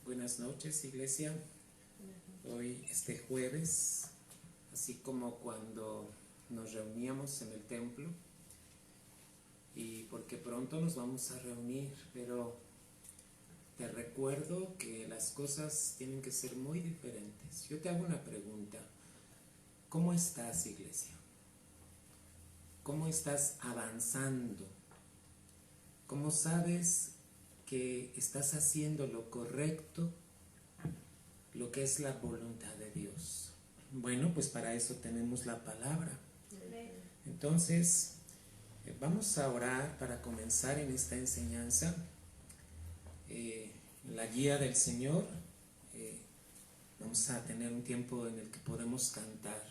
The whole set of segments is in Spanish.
Buenas noches, iglesia. Hoy, este jueves, así como cuando nos reuníamos en el templo, y porque pronto nos vamos a reunir, pero te recuerdo que las cosas tienen que ser muy diferentes. Yo te hago una pregunta. ¿Cómo estás, iglesia? ¿Cómo estás avanzando? ¿Cómo sabes que estás haciendo lo correcto, lo que es la voluntad de Dios? Bueno, pues para eso tenemos la palabra. Entonces, vamos a orar para comenzar en esta enseñanza. La guía del Señor. Vamos a tener un tiempo en el que podemos cantar.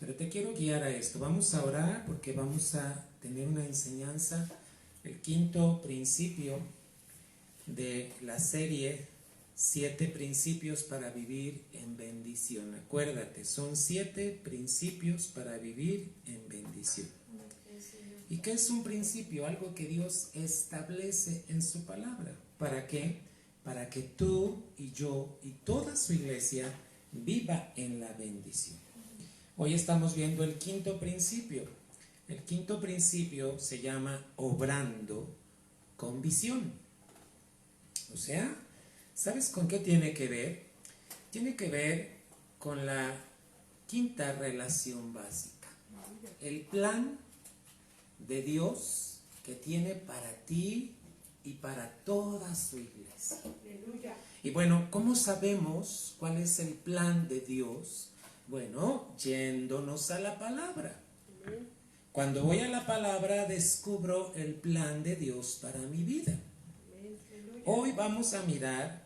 Pero te quiero guiar a esto. Vamos a orar porque vamos a tener una enseñanza, el quinto principio de la serie 7 principios para vivir en bendición. Acuérdate, son 7 principios para vivir en bendición. ¿Y qué es un principio? Algo que Dios establece en su palabra. ¿Para qué? Para que tú y yo y toda su iglesia viva en la bendición. Hoy estamos viendo el quinto principio. El quinto principio se llama obrando con visión. O sea, ¿sabes con qué tiene que ver? Tiene que ver con la quinta relación básica. El plan de Dios que tiene para ti y para toda su iglesia. Y bueno, ¿cómo sabemos cuál es el plan de Dios? Bueno, yéndonos a la palabra. Cuando voy a la palabra descubro el plan de Dios para mi vida. Hoy vamos a mirar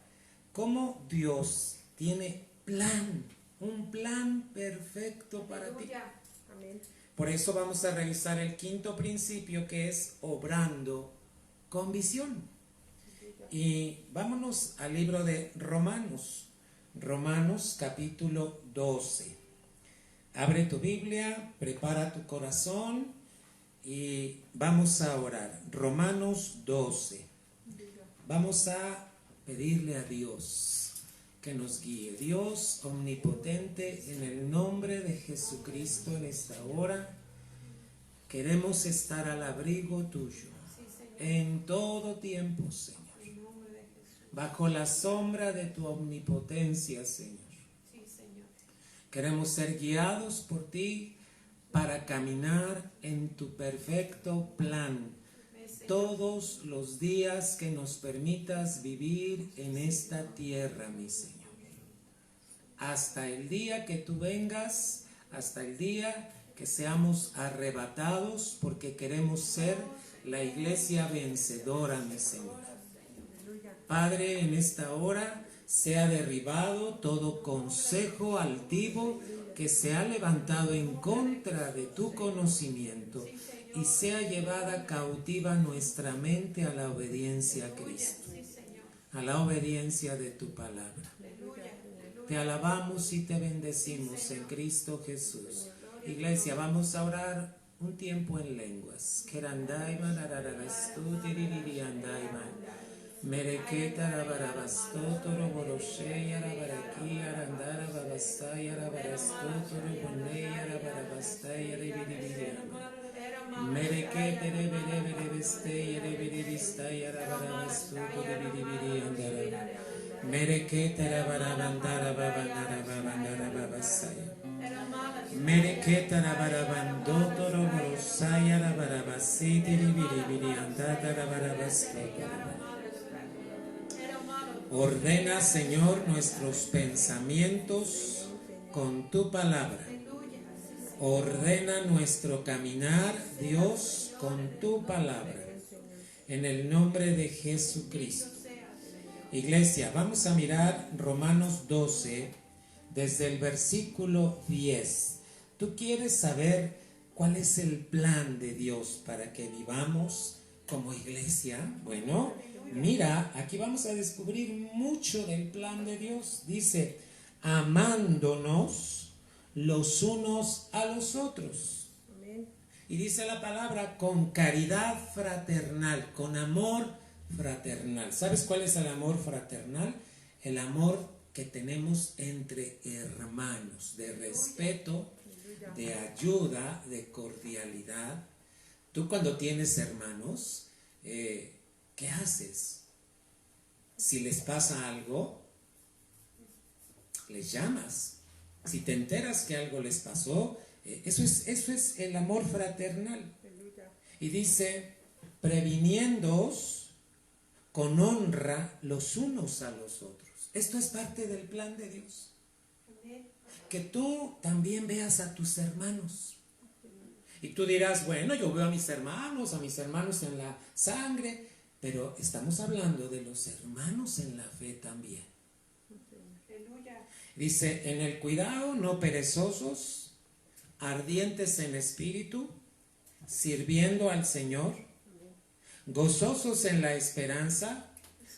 cómo Dios tiene plan, un plan perfecto para ti. Por eso vamos a revisar el quinto principio, que es obrando con visión. Y vámonos al libro de Romanos. Romanos capítulo 12. Abre tu Biblia, prepara tu corazón y vamos a orar. Romanos 12. Vamos a pedirle a Dios que nos guíe. Dios omnipotente, en el nombre de Jesucristo en esta hora, queremos estar al abrigo tuyo en todo tiempo, Señor. Bajo la sombra de tu omnipotencia, Señor. Queremos ser guiados por ti para caminar en tu perfecto plan todos los días que nos permitas vivir en esta tierra, mi Señor. Hasta el día que tú vengas, hasta el día que seamos arrebatados, porque queremos ser la iglesia vencedora, mi Señor. Padre, en esta hora sea derribado todo consejo altivo que se ha levantado en contra de tu conocimiento y sea llevada cautiva nuestra mente a la obediencia a Cristo, a la obediencia de tu palabra. Te alabamos y te bendecimos en Cristo Jesús. Iglesia, vamos a orar un tiempo en lenguas. Mereketa rabarabasto toro boroshe arabaraki arandara babastai arabarasto toro bonei arabarabastai arabiribiriama. Merekete reberebeste arabiribistai arabarabasto toro biribiriandara. Merekete rabarabandara babandara babandara babasaya. Mereketa rabarabando toro borosai arabarabasi tiribiribiriandara rabarabasto toro. Ordena, Señor, nuestros pensamientos con tu palabra. Ordena nuestro caminar, Dios, con tu palabra. En el nombre de Jesucristo. Iglesia, vamos a mirar Romanos 12, desde el versículo 10. ¿Tú quieres saber cuál es el plan de Dios para que vivamos como iglesia? Bueno, mira, aquí vamos a descubrir mucho del plan de Dios. Dice, amándonos los unos a los otros. Y dice la palabra, con caridad fraternal, con amor fraternal. ¿Sabes cuál es el amor fraternal? el amor que tenemos entre hermanos, de respeto, de ayuda, de cordialidad. Tú cuando tienes hermanos, ¿qué haces? Si les pasa algo, les llamas. Si te enteras que algo les pasó, eso es el amor fraternal. Y dice, previniéndoos con honra los unos a los otros. Esto es parte del plan de Dios. Que tú también veas a tus hermanos. Y tú dirás, bueno, yo veo a mis hermanos en la sangre, pero estamos hablando de los hermanos en la fe también. Dice, en el cuidado, no perezosos, ardientes en espíritu, sirviendo al Señor, gozosos en la esperanza,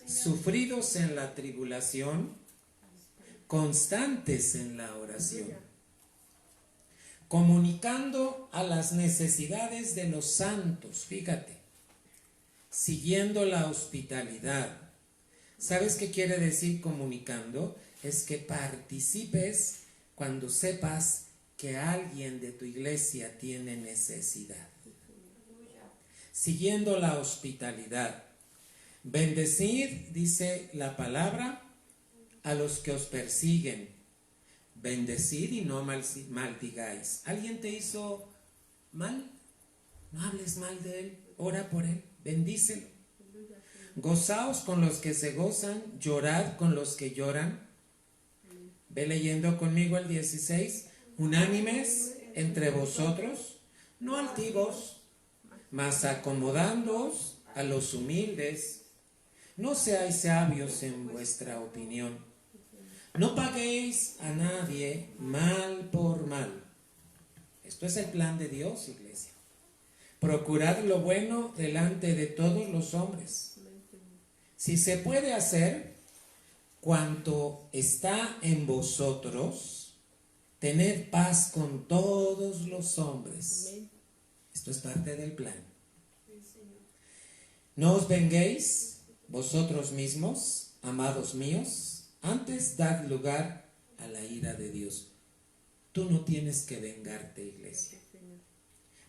sufridos en la tribulación, constantes en la oración, comunicando a las necesidades de los santos, fíjate, siguiendo la hospitalidad. ¿Sabes qué quiere decir comunicando? Es que participes cuando sepas que alguien de tu iglesia tiene necesidad. Siguiendo la hospitalidad. Bendecid, dice la palabra, a los que os persiguen. Bendecid y no maldigáis. ¿Alguien te hizo mal? No hables mal de él, ora por él, bendícelo. Gozaos con los que se gozan, llorad con los que lloran. Ve leyendo conmigo el 16. Unánimes entre vosotros, no altivos, mas acomodándoos a los humildes. No seáis sabios en vuestra opinión. No paguéis a nadie mal por mal. Esto es el plan de Dios, iglesia. Procurad lo bueno delante de todos los hombres. Si se puede hacer cuanto está en vosotros, tened paz con todos los hombres. Esto es parte del plan. No os venguéis vosotros mismos, amados míos, antes dad lugar a la ira de Dios. Tú no tienes que vengarte, iglesia.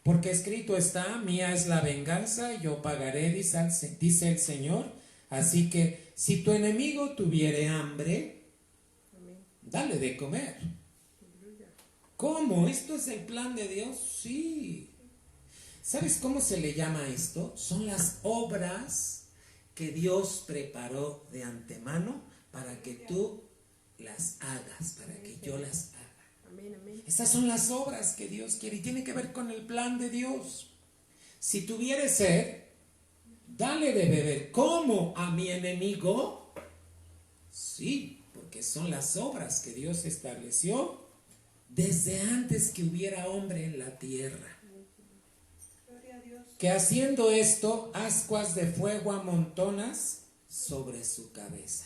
Porque escrito está, mía es la venganza, yo pagaré, dice el Señor. Así que si tu enemigo tuviere hambre, dale de comer. ¿Cómo? ¿Esto es el plan de Dios? Sí. ¿Sabes cómo se le llama esto? Son las obras que Dios preparó de antemano para que tú las hagas, para que yo las haga. Esas son las obras que Dios quiere y tiene que ver con el plan de Dios. Si tuviere sed, dale de beber. ¿Cómo? ¿A mi enemigo? Sí, porque son las obras que Dios estableció desde antes que hubiera hombre en la tierra. Que haciendo esto, ascuas de fuego amontonas sobre su cabeza.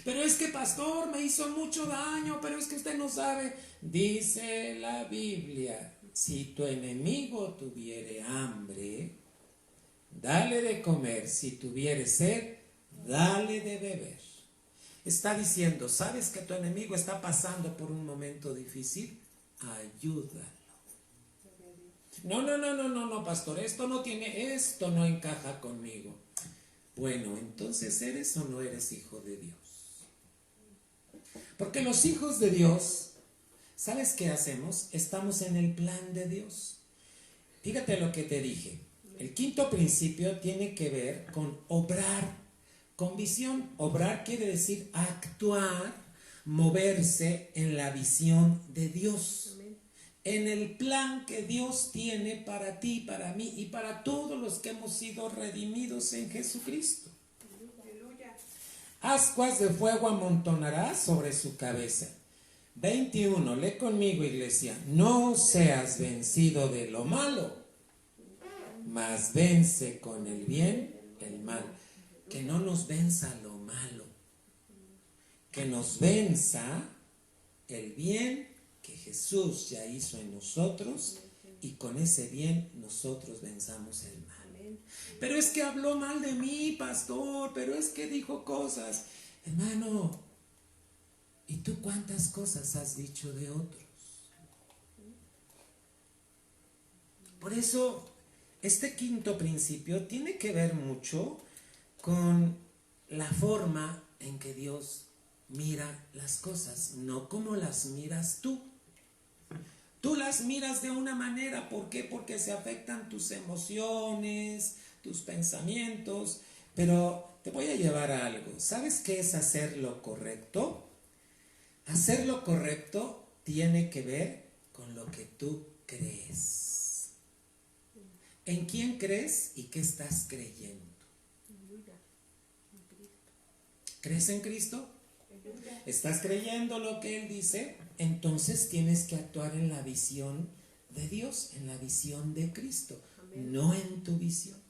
Pero es que, pastor, me hizo mucho daño, pero es que usted no sabe. Dice la Biblia, si tu enemigo tuviere hambre, dale de comer. Si tuviere sed, dale de beber. Está diciendo, ¿sabes que tu enemigo está pasando por un momento difícil? Ayúdalo. No, pastor, esto no encaja conmigo. Bueno, entonces, ¿eres o no eres hijo de Dios? Porque los hijos de Dios, ¿sabes qué hacemos? Estamos en el plan de Dios. Fíjate lo que te dije. El quinto principio tiene que ver con obrar, con visión. Obrar quiere decir actuar, moverse en la visión de Dios. En el plan que Dios tiene para ti, para mí y para todos los que hemos sido redimidos en Jesucristo. Ascuas de fuego amontonará sobre su cabeza. 21, lee conmigo, iglesia. No seas vencido de lo malo, mas vence con el bien el mal. Que no nos venza lo malo, que nos venza el bien que Jesús ya hizo en nosotros y con ese bien nosotros venzamos el mal. Pero es que habló mal de mí, pastor, pero es que dijo cosas. Hermano, ¿y tú cuántas cosas has dicho de otros? Por eso, este quinto principio tiene que ver mucho con la forma en que Dios mira las cosas, no como las miras tú. Tú las miras de una manera, ¿por qué? Porque se afectan tus emociones, tus pensamientos, pero te voy a llevar a algo. ¿Sabes qué es hacer lo correcto? Hacer lo correcto tiene que ver con lo que tú crees. ¿En quién crees y qué estás creyendo? ¿Crees en Cristo? ¿Estás creyendo lo que Él dice? Entonces tienes que actuar en la visión de Dios, en la visión de Cristo, no en tu visión.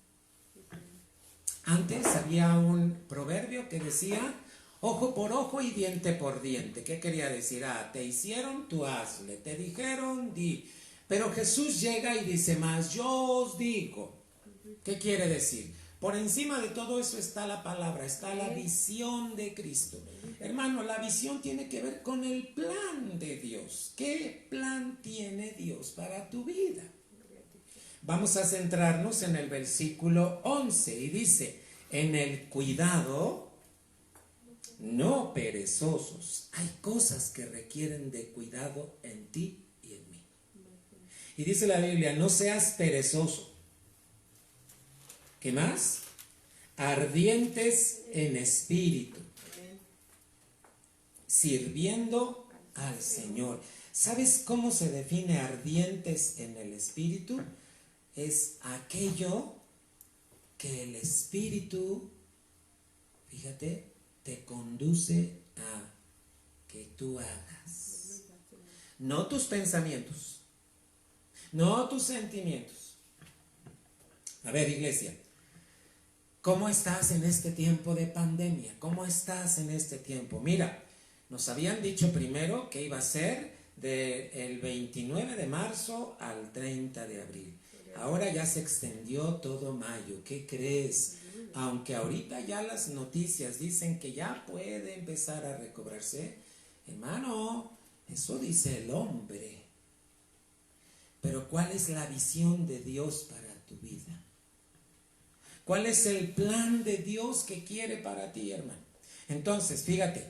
Antes había un proverbio que decía, ojo por ojo y diente por diente. ¿Qué quería decir? Te hicieron, tú hazle, te dijeron, di. Pero Jesús llega y dice más, yo os digo. ¿Qué quiere decir? Por encima de todo eso está la palabra, está la visión de Cristo. Hermano, la visión tiene que ver con el plan de Dios. ¿Qué plan tiene Dios para tu vida? Vamos a centrarnos en el versículo 11 y dice, en el cuidado, no perezosos. Hay cosas que requieren de cuidado en ti y en mí. Y dice la Biblia, no seas perezoso. ¿Qué más? Ardientes en espíritu, sirviendo al Señor. ¿Sabes cómo se define ardientes en el espíritu? Es aquello que el espíritu, fíjate, te conduce a que tú hagas. No tus pensamientos, no tus sentimientos. A ver, iglesia, ¿cómo estás en este tiempo de pandemia? ¿Cómo estás en este tiempo? Mira, nos habían dicho primero que iba a ser del 29 de marzo al 30 de abril. Ahora ya se extendió todo mayo. ¿Qué crees? Aunque ahorita ya las noticias dicen que ya puede empezar a recobrarse, hermano, eso dice el hombre. Pero ¿cuál es la visión de Dios para tu vida? ¿Cuál es el plan de Dios que quiere para ti, hermano? Entonces, fíjate,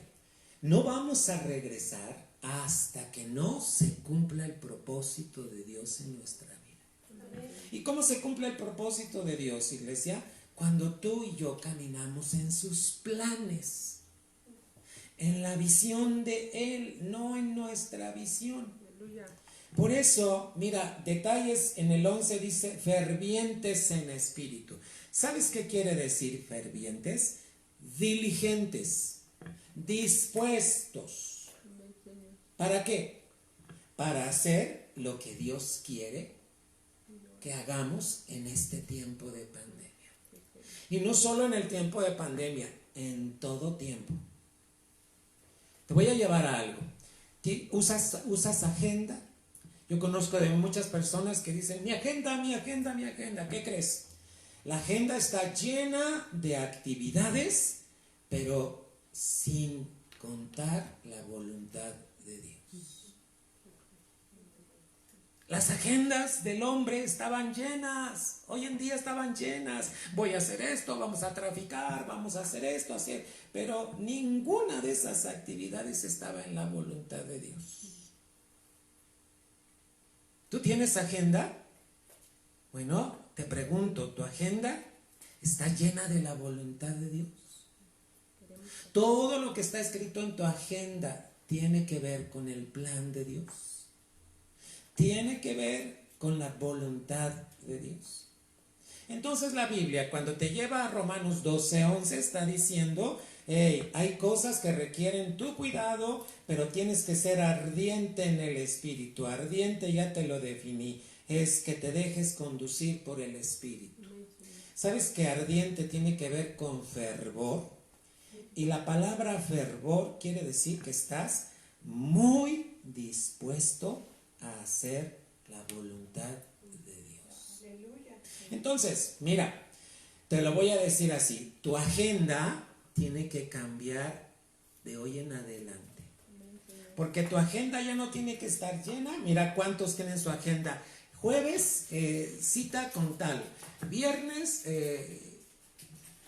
no vamos a regresar hasta que no se cumpla el propósito de Dios en nuestra vida. Amén. ¿Y cómo se cumple el propósito de Dios, iglesia? Cuando tú y yo caminamos en sus planes, en la visión de Él, no en nuestra visión. Aleluya. Por eso, mira, detalles en el 11 dice, fervientes en espíritu. ¿Sabes qué quiere decir fervientes? Diligentes, dispuestos. ¿Para qué? Para hacer lo que Dios quiere que hagamos en este tiempo de pandemia. Y no solo en el tiempo de pandemia, en todo tiempo. Te voy a llevar a algo. ¿Usas agenda? Yo conozco de muchas personas que dicen, mi agenda, mi agenda, mi agenda. ¿Qué crees? La agenda está llena de actividades, pero sin contar la voluntad de Dios. Las agendas del hombre estaban llenas, hoy en día estaban llenas. Voy a hacer esto, vamos a traficar, vamos a hacer esto, hacer. Pero ninguna de esas actividades estaba en la voluntad de Dios. ¿Tú tienes agenda? Bueno, te pregunto, ¿tu agenda está llena de la voluntad de Dios? Todo lo que está escrito en tu agenda tiene que ver con el plan de Dios. Tiene que ver con la voluntad de Dios. Entonces la Biblia, cuando te lleva a Romanos 12:11, está diciendo, hey, hay cosas que requieren tu cuidado, pero tienes que ser ardiente en el espíritu. Ardiente, ya te lo definí, es que te dejes conducir por el espíritu. ¿Sabes que ardiente tiene que ver con fervor? Y la palabra fervor quiere decir que estás muy dispuesto a hacer la voluntad de Dios. Aleluya. Entonces, mira, te lo voy a decir así, tu agenda tiene que cambiar de hoy en adelante. Porque tu agenda ya no tiene que estar llena. Mira cuántos tienen su agenda. Jueves, cita con tal. Viernes,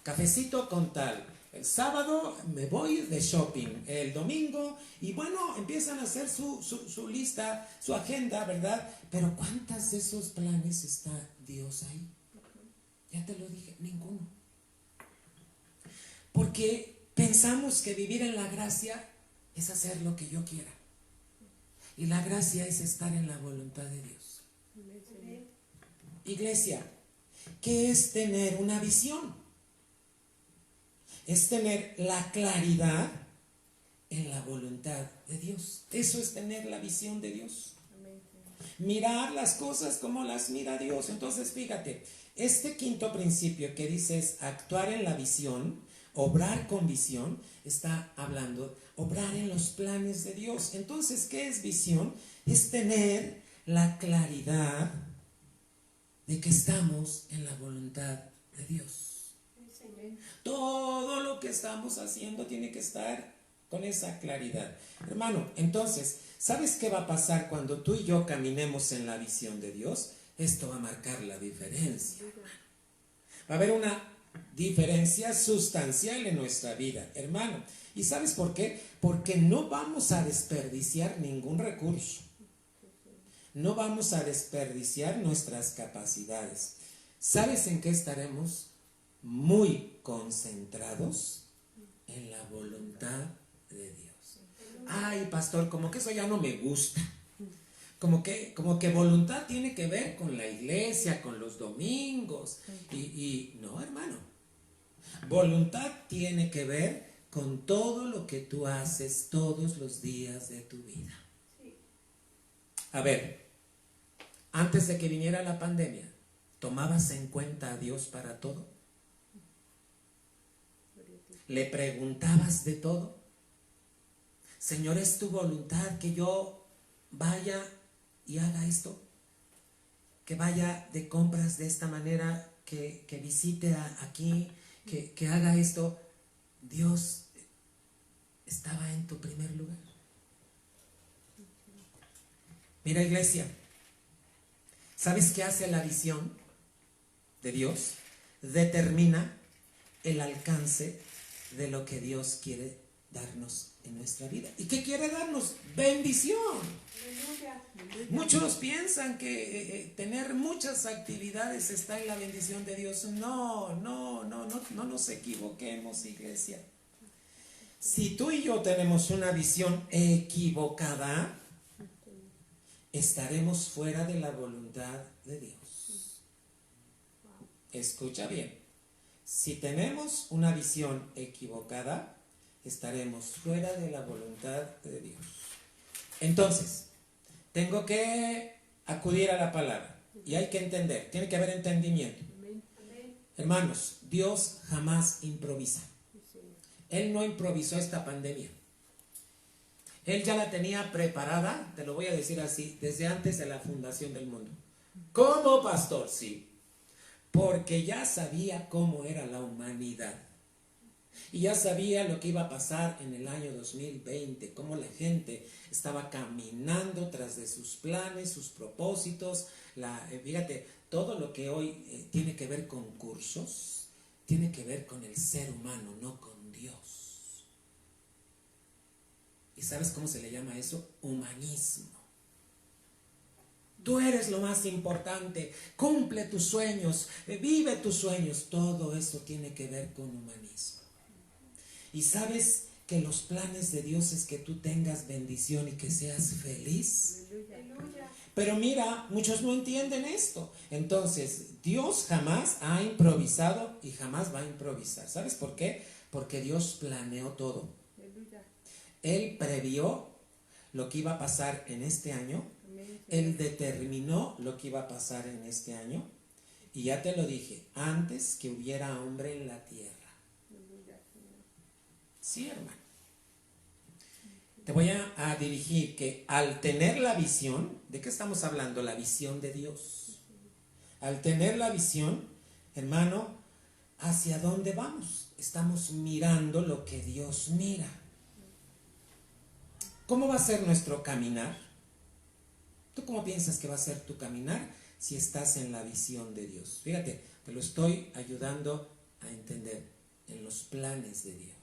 cafecito con tal. El sábado me voy de shopping. El domingo, y bueno, empiezan a hacer su lista, su agenda, ¿verdad? Pero ¿cuántas de esos planes está Dios ahí? Ya te lo dije, ninguno. Porque pensamos que vivir en la gracia es hacer lo que yo quiera. Y la gracia es estar en la voluntad de Dios. Iglesia, ¿qué es tener una visión? Es tener la claridad en la voluntad de Dios. Eso es tener la visión de Dios. Mirar las cosas como las mira Dios. Entonces, fíjate, este quinto principio que dice es actuar en la visión, obrar con visión, está hablando obrar en los planes de Dios. Entonces, ¿qué es visión? Es tener la claridad de que estamos en la voluntad de Dios. Todo lo que estamos haciendo tiene que estar con esa claridad. Hermano, entonces, ¿sabes qué va a pasar cuando tú y yo caminemos en la visión de Dios? Esto va a marcar la diferencia. Va a haber una diferencia sustancial en nuestra vida, hermano. ¿Y sabes por qué? Porque no vamos a desperdiciar ningún recurso. No vamos a desperdiciar nuestras capacidades. ¿Sabes en qué estaremos muy concentrados? En la voluntad de Dios. Ay, pastor, como que eso ya no me gusta. Como que voluntad tiene que ver con la iglesia, con los domingos. Y no, hermano. Voluntad tiene que ver con todo lo que tú haces todos los días de tu vida. A ver, antes de que viniera la pandemia, ¿tomabas en cuenta a Dios para todo? ¿Le preguntabas de todo? Señor, ¿es tu voluntad que yo vaya y haga esto? Que vaya de compras de esta manera, que visite aquí, que haga esto. Dios estaba en tu primer lugar. Mira, iglesia, ¿sabes qué hace la visión de Dios? Determina el alcance de lo que Dios quiere darnos en nuestra vida. ¿Y qué quiere darnos? Bendición. Muchos piensan que tener muchas actividades está en la bendición de Dios. No nos equivoquemos, iglesia. Si tú y yo tenemos una visión equivocada, estaremos fuera de la voluntad de Dios. Escucha bien. Si tenemos una visión equivocada, estaremos fuera de la voluntad de Dios. Entonces, tengo que acudir a la palabra y hay que entender, tiene que haber entendimiento. Hermanos, Dios jamás improvisa. Él no improvisó esta pandemia. Él ya la tenía preparada, te lo voy a decir así, desde antes de la fundación del mundo. ¿Cómo, pastor? Sí. Porque ya sabía cómo era la humanidad. Y ya sabía lo que iba a pasar en el año 2020, cómo la gente estaba caminando tras de sus planes, sus propósitos. Fíjate, todo lo que hoy tiene que ver con cursos, tiene que ver con el ser humano, no con Dios. ¿Y sabes cómo se le llama eso? Humanismo. Tú eres lo más importante, cumple tus sueños, vive tus sueños. Todo eso tiene que ver con humanismo. Y sabes que los planes de Dios es que tú tengas bendición y que seas feliz. Aleluya. Pero mira, muchos no entienden esto. Entonces, Dios jamás ha improvisado y jamás va a improvisar. ¿Sabes por qué? Porque Dios planeó todo. Aleluya. Él previó lo que iba a pasar en este año. Él determinó lo que iba a pasar en este año. Y ya te lo dije, antes que hubiera hombre en la tierra. Sí, hermano. Te voy a dirigir que al tener la visión, ¿de qué estamos hablando? La visión de Dios. Al tener la visión, hermano, ¿hacia dónde vamos? Estamos mirando lo que Dios mira. ¿Cómo va a ser nuestro caminar? ¿Tú cómo piensas que va a ser tu caminar si estás en la visión de Dios? Fíjate, te lo estoy ayudando a entender, en los planes de Dios.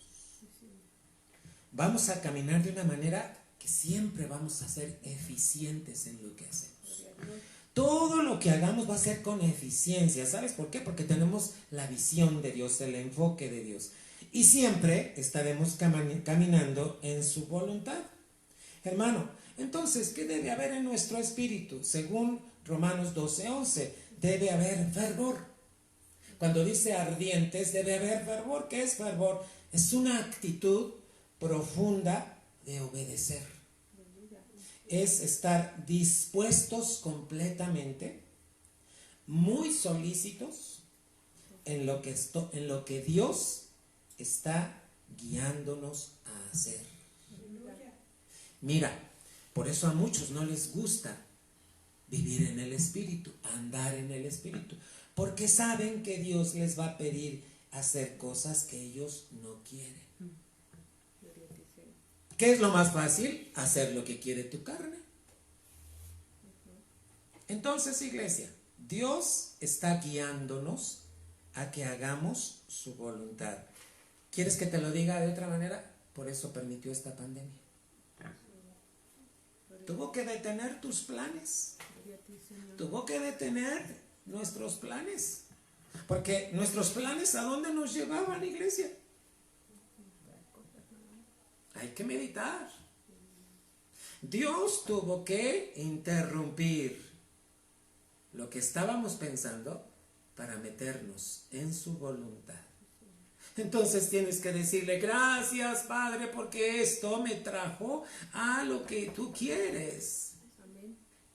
Vamos a caminar de una manera que siempre vamos a ser eficientes en lo que hacemos. Todo lo que hagamos va a ser con eficiencia. ¿Sabes por qué? Porque tenemos la visión de Dios, el enfoque de Dios. Y siempre estaremos caminando en su voluntad. Hermano, entonces, ¿qué debe haber en nuestro espíritu? Según Romanos 12:11, debe haber fervor. Cuando dice ardientes, debe haber fervor. ¿Qué es fervor? Es una actitud profunda de obedecer. Es estar dispuestos completamente, muy solícitos en lo que Dios está guiándonos a hacer. Mira, por eso a muchos no les gusta vivir en el Espíritu, andar en el Espíritu, porque saben que Dios les va a pedir hacer cosas que ellos no quieren. ¿Qué es lo más fácil? Hacer lo que quiere tu carne. Entonces, iglesia, Dios está guiándonos a que hagamos su voluntad. ¿Quieres que te lo diga de otra manera? Por eso permitió esta pandemia. Tuvo que detener tus planes. Tuvo que detener nuestros planes. Porque nuestros planes, ¿a dónde nos llevaban, iglesia? Hay que meditar. Dios tuvo que interrumpir lo que estábamos pensando para meternos en su voluntad. Entonces tienes que decirle, gracias, Padre, porque esto me trajo a lo que tú quieres.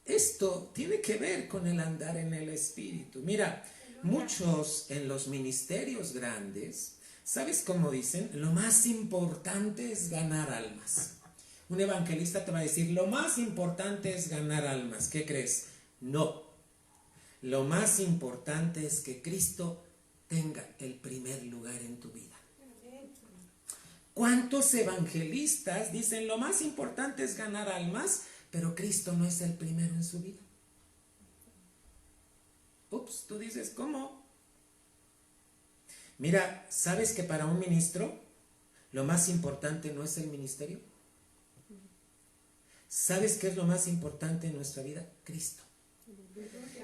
Esto tiene que ver con el andar en el Espíritu. Mira, muchos en los ministerios grandes, ¿sabes cómo dicen? Lo más importante es ganar almas. Un evangelista te va a decir, lo más importante es ganar almas. ¿Qué crees? No. Lo más importante es que Cristo tenga el primer lugar en tu vida. ¿Cuántos evangelistas dicen lo más importante es ganar almas, pero Cristo no es el primero en su vida? Ups, tú dices, ¿cómo? Mira, ¿sabes que para un ministro lo más importante no es el ministerio? ¿Sabes qué es lo más importante en nuestra vida? Cristo.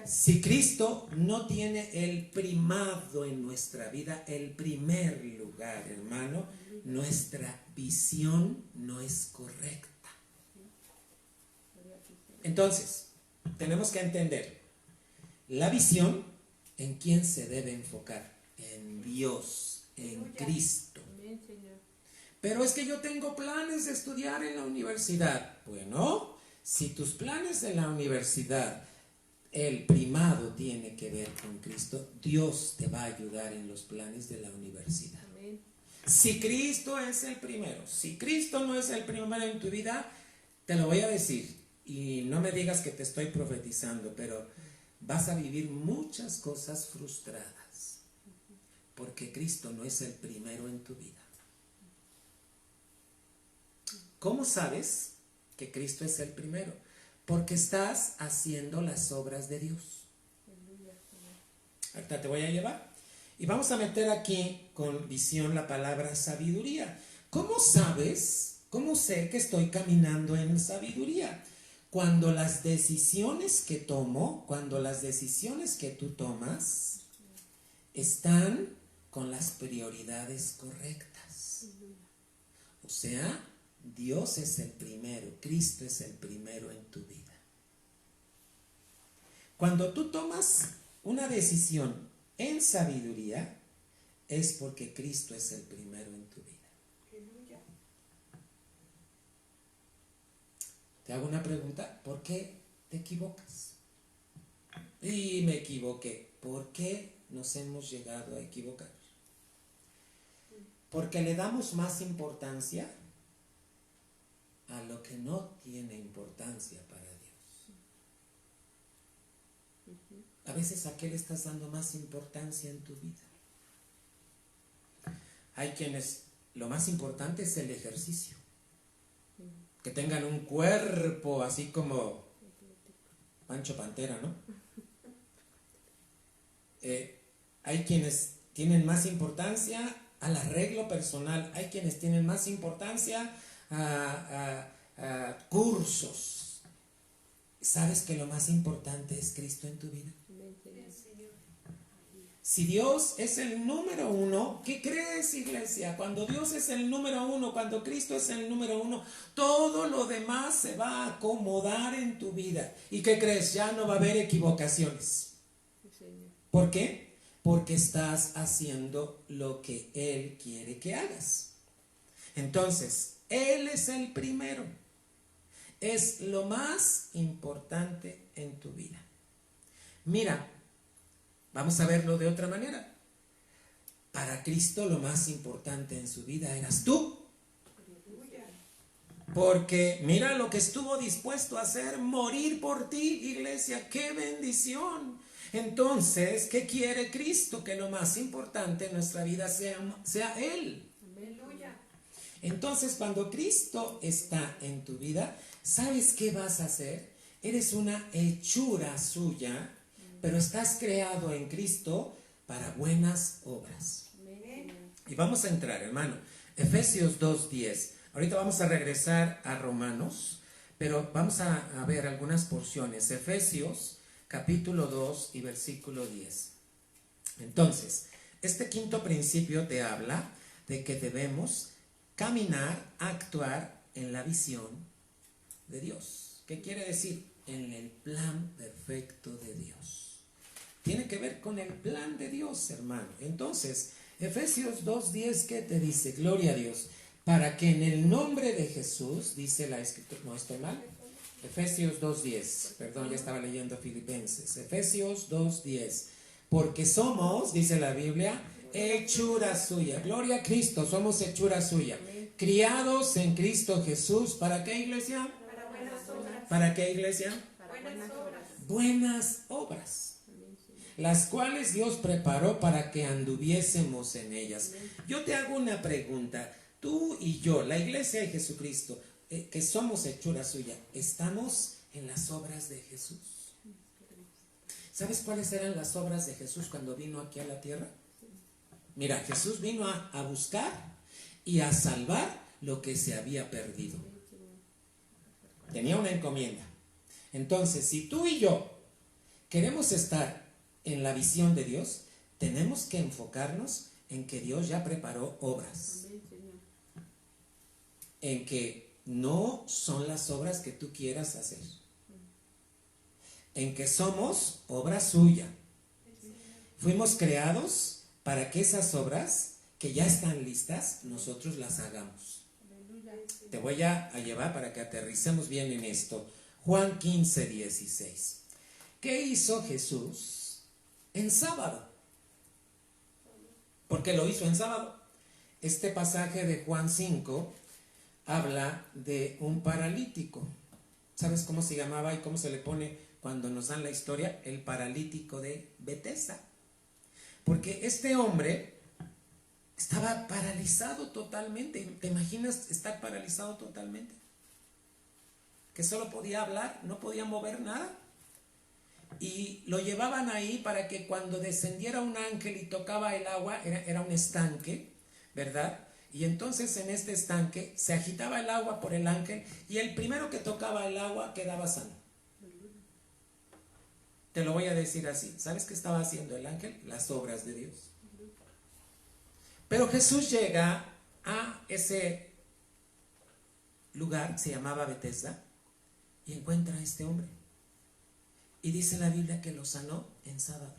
Si Cristo no tiene el primado en nuestra vida, el primer lugar, hermano, nuestra visión no es correcta. Entonces, tenemos que entender la visión, ¿en quién se debe enfocar? En Dios, en Cristo. Pero es que yo tengo planes de estudiar en la universidad. Bueno, si tus planes de la universidad, el primado tiene que ver con Cristo, Dios te va a ayudar en los planes de la universidad. Amén. Si Cristo es el primero, si Cristo no es el primero en tu vida, te lo voy a decir, y no me digas que te estoy profetizando, pero vas a vivir muchas cosas frustradas, porque Cristo no es el primero en tu vida. ¿Cómo sabes que Cristo es el primero? Porque estás haciendo las obras de Dios. Ahorita te voy a llevar. Y vamos a meter aquí con visión la palabra sabiduría. ¿Cómo sabes? ¿Cómo sé que estoy caminando en sabiduría? Cuando las decisiones que tomo, cuando las decisiones que tú tomas están con las prioridades correctas. O sea, Dios es el primero, Cristo es el primero en tu vida. Cuando tú tomas una decisión en sabiduría, es porque Cristo es el primero en tu vida. Te hago una pregunta, ¿por qué te equivocas? Y me equivoqué. ¿Por qué nos hemos llegado a equivocar? Porque le damos más importancia a lo que no tiene importancia para Dios. A veces, ¿a qué le estás dando más importancia en tu vida? Hay quienes, lo más importante es el ejercicio. que tengan un cuerpo así como Pancho Pantera, ¿no? Hay quienes tienen más importancia al arreglo personal, hay quienes tienen más importancia a cursos. ¿Sabes que lo más importante es Cristo en tu vida? Si Dios es el número uno, ¿qué crees, iglesia? Cuando Dios es el número uno, cuando Cristo es el número uno, todo lo demás se va a acomodar en tu vida. ¿Y qué crees? Ya no va a haber equivocaciones. ¿Por qué? Porque estás haciendo lo que Él quiere que hagas. Entonces, Él es el primero. Es lo más importante en tu vida. Mira, vamos a verlo de otra manera. Para Cristo lo más importante en su vida eras tú. Porque mira lo que estuvo dispuesto a hacer, morir por ti, iglesia. ¡Qué bendición! Entonces, ¿qué quiere Cristo? Que lo más importante en nuestra vida sea Él. Entonces, cuando Cristo está en tu vida, ¿sabes qué vas a hacer? Eres una hechura suya, pero estás creado en Cristo para buenas obras. Y vamos a entrar, hermano, Efesios 2:10. Ahorita vamos a regresar a Romanos, pero vamos a ver algunas porciones. Efesios capítulo 2 y versículo 10. Entonces, este quinto principio te habla de que debemos caminar, actuar en la visión de Dios. ¿Qué quiere decir? En el plan perfecto de Dios. Tiene que ver con el plan de Dios, hermano. Entonces, Efesios 2:10, ¿qué te dice? Gloria a Dios. Para que en el nombre de Jesús, dice la escritura, ¿no estoy mal? Efesios 2:10, perdón, ya estaba leyendo Filipenses. Efesios 2:10. Porque somos, dice la Biblia, hechura suya. Gloria a Cristo, somos hechura suya. Criados en Cristo Jesús. ¿Para qué, iglesia? Para buenas obras. ¿Para qué, iglesia? Para buenas obras. Buenas obras, las cuales Dios preparó para que anduviésemos en ellas. Yo te hago una pregunta. Tú y yo, la iglesia de Jesucristo, que somos hechura suya, ¿estamos en las obras de Jesús? ¿Sabes cuáles eran las obras de Jesús cuando vino aquí a la tierra? Mira, Jesús vino a buscar y a salvar lo que se había perdido. Tenía una encomienda. Entonces, si tú y yo queremos estar en la visión de Dios, tenemos que enfocarnos en que Dios ya preparó obras. En que no son las obras que tú quieras hacer. En que somos obra suya. Fuimos creados para que esas obras que ya están listas, nosotros las hagamos. Te voy a llevar para que aterricemos bien en esto. Juan 15:16. ¿Qué hizo Jesús en sábado? ¿Por qué lo hizo en sábado? Este pasaje de Juan 5 habla de un paralítico. ¿Sabes cómo se llamaba y cómo se le pone cuando nos dan la historia? El paralítico de Betesda. Porque este hombre estaba paralizado totalmente. ¿Te imaginas estar paralizado totalmente? Que solo podía hablar, no podía mover nada. Y lo llevaban ahí para que cuando descendiera un ángel y tocaba el agua, era un estanque, ¿verdad? Y entonces en este estanque se agitaba el agua por el ángel y el primero que tocaba el agua quedaba sano. Te lo voy a decir así. ¿Sabes qué estaba haciendo el ángel? Las obras de Dios. Pero Jesús llega a ese lugar, se llamaba Betesda, y encuentra a este hombre. Y dice la Biblia que lo sanó en sábado.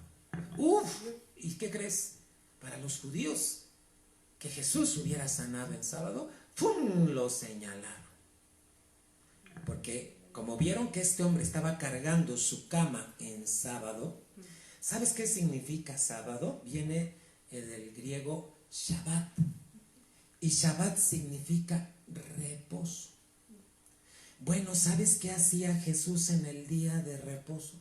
¡Uf! ¿Y qué crees? Para los judíos, que Jesús hubiera sanado en sábado, ¡pum!, lo señalaron. Porque como vieron que este hombre estaba cargando su cama en sábado, ¿sabes qué significa sábado? Viene del griego Shabbat. Y Shabbat significa reposo. Bueno, ¿sabes qué hacía Jesús en el día de reposo?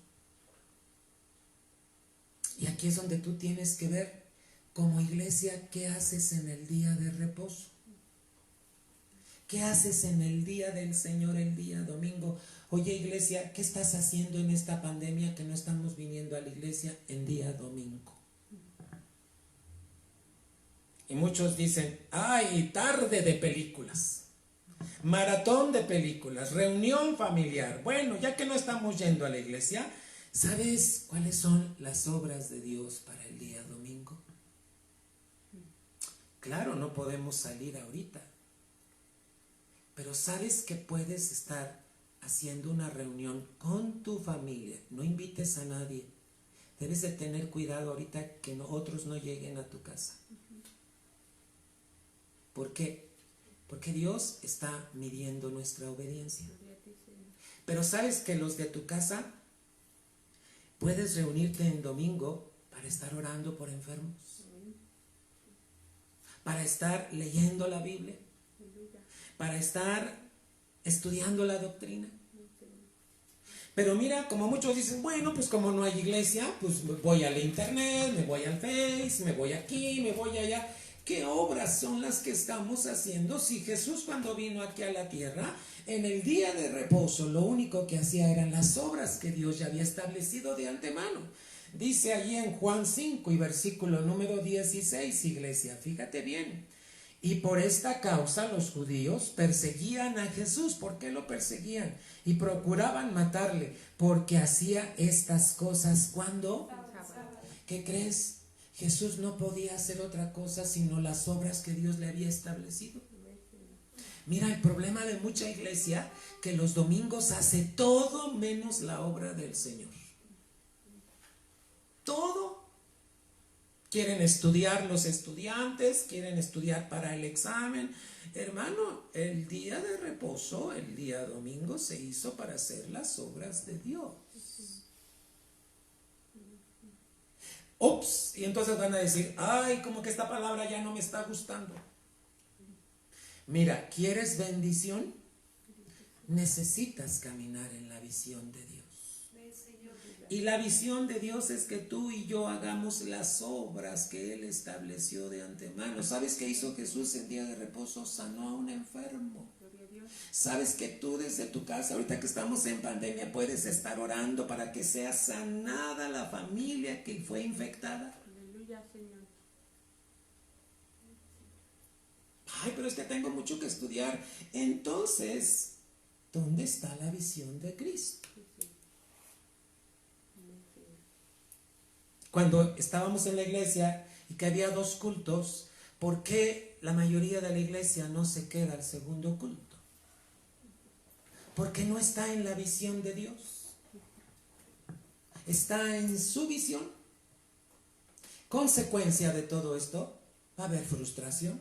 Y aquí es donde tú tienes que ver como iglesia qué haces en el día de reposo. ¿Qué haces en el día del Señor, el día domingo? Oye, iglesia, ¿qué estás haciendo en esta pandemia que no estamos viniendo a la iglesia en día domingo? Y muchos dicen, ¡ay, tarde de películas! Maratón de películas, reunión familiar. Bueno, ya que no estamos yendo a la iglesia, ¿sabes cuáles son las obras de Dios para el día domingo? Claro, no podemos salir ahorita, pero ¿sabes que puedes estar haciendo una reunión con tu familia? No invites a nadie. Debes de tener cuidado ahorita que otros no lleguen a tu casa. ¿Por qué? Porque Dios está midiendo nuestra obediencia. Pero ¿sabes que los de tu casa puedes reunirte en domingo para estar orando por enfermos? Para estar leyendo la Biblia, para estar estudiando la doctrina. Pero mira, como muchos dicen, bueno, pues como no hay iglesia, pues voy al internet, me voy al Face, me voy aquí, me voy allá. ¿Qué obras son las que estamos haciendo? Si Jesús, cuando vino aquí a la tierra, en el día de reposo, lo único que hacía eran las obras que Dios ya había establecido de antemano. Dice allí en Juan 5 y versículo número 16, iglesia, fíjate bien. Y por esta causa los judíos perseguían a Jesús. ¿Por qué lo perseguían? Y procuraban matarle, porque hacía estas cosas. ¿Cuándo? ¿Qué crees? Jesús no podía hacer otra cosa sino las obras que Dios le había establecido. Mira, el problema de mucha iglesia, que los domingos hace todo menos la obra del Señor. Todo. Quieren estudiar los estudiantes, quieren estudiar para el examen. Hermano, el día de reposo, el día domingo, se hizo para hacer las obras de Dios. Ups, y entonces van a decir, ay, como que esta palabra ya no me está gustando. Mira, ¿quieres bendición? Necesitas caminar en la visión de Dios. Y la visión de Dios es que tú y yo hagamos las obras que Él estableció de antemano. ¿Sabes qué hizo Jesús en día de reposo? Sanó a un enfermo. ¿Sabes que tú desde tu casa, ahorita que estamos en pandemia, puedes estar orando para que sea sanada la familia que fue infectada? Aleluya, Señor. Ay, pero es que tengo mucho que estudiar. Entonces, ¿dónde está la visión de Cristo? Cuando estábamos en la iglesia y que había 2 cultos, ¿por qué la mayoría de la iglesia no se queda al segundo culto? Porque no está en la visión de Dios. Está en su visión. Consecuencia de todo esto, va a haber frustración.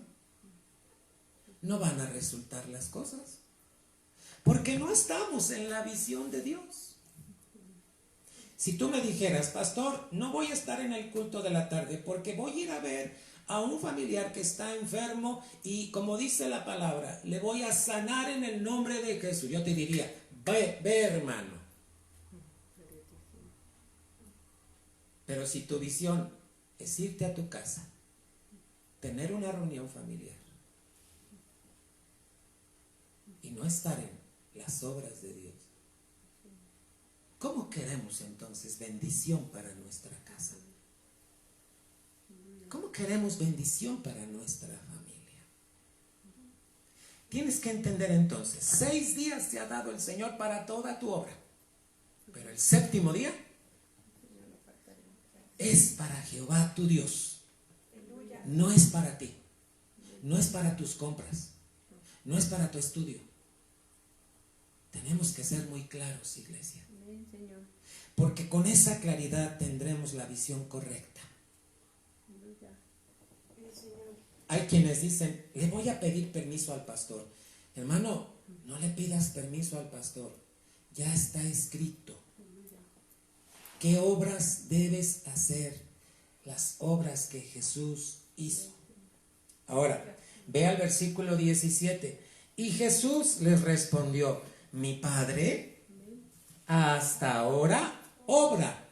No van a resultar las cosas. Porque no estamos en la visión de Dios. Si tú me dijeras, pastor, no voy a estar en el culto de la tarde porque voy a ir a ver a un familiar que está enfermo y, como dice la palabra, le voy a sanar en el nombre de Jesús. Yo te diría, ve hermano. Pero si tu visión es irte a tu casa, tener una reunión familiar y no estar en las obras de Dios, ¿cómo queremos entonces bendición para nuestra casa? ¿Cómo queremos bendición para nuestra familia? Tienes que entender entonces, 6 días te ha dado el Señor para toda tu obra, pero el 7º día es para Jehová tu Dios. No es para ti, no es para tus compras, no es para tu estudio. Tenemos que ser muy claros, iglesia. Porque con esa claridad tendremos la visión correcta. Hay quienes dicen, le voy a pedir permiso al pastor. Hermano, no le pidas permiso al pastor. Ya está escrito. ¿Qué obras debes hacer? Las obras que Jesús hizo. Ahora, ve al versículo 17. Y Jesús les respondió, mi Padre hasta ahora obra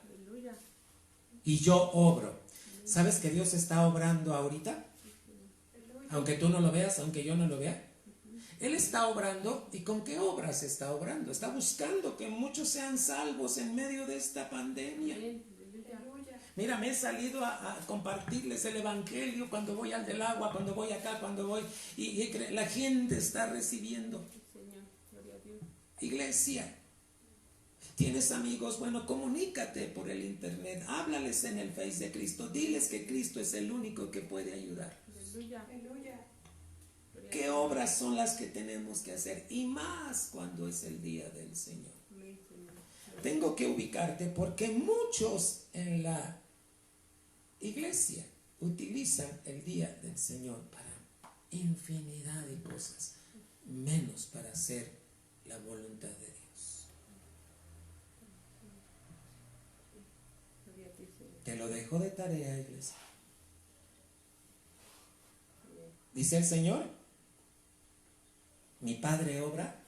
y yo obro. ¿Sabes que Dios está obrando ahorita? Aunque tú no lo veas, aunque yo no lo vea. Él está obrando. ¿Y con qué obras está obrando? Está buscando que muchos sean salvos en medio de esta pandemia. Mira, me he salido a compartirles el evangelio cuando voy al del agua, cuando voy acá, cuando voy. Y la gente está recibiendo. Iglesia, ¿tienes amigos? Bueno, comunícate por el internet. Háblales en el Face de Cristo. Diles que Cristo es el único que puede ayudar. ¿Qué obras son las que tenemos que hacer? Y más cuando es el día del Señor. Tengo que ubicarte porque muchos en la iglesia utilizan el día del Señor para infinidad de cosas, menos para hacer la voluntad de Dios. Te lo dejo de tarea, iglesia. Dice el Señor: mi Padre obra,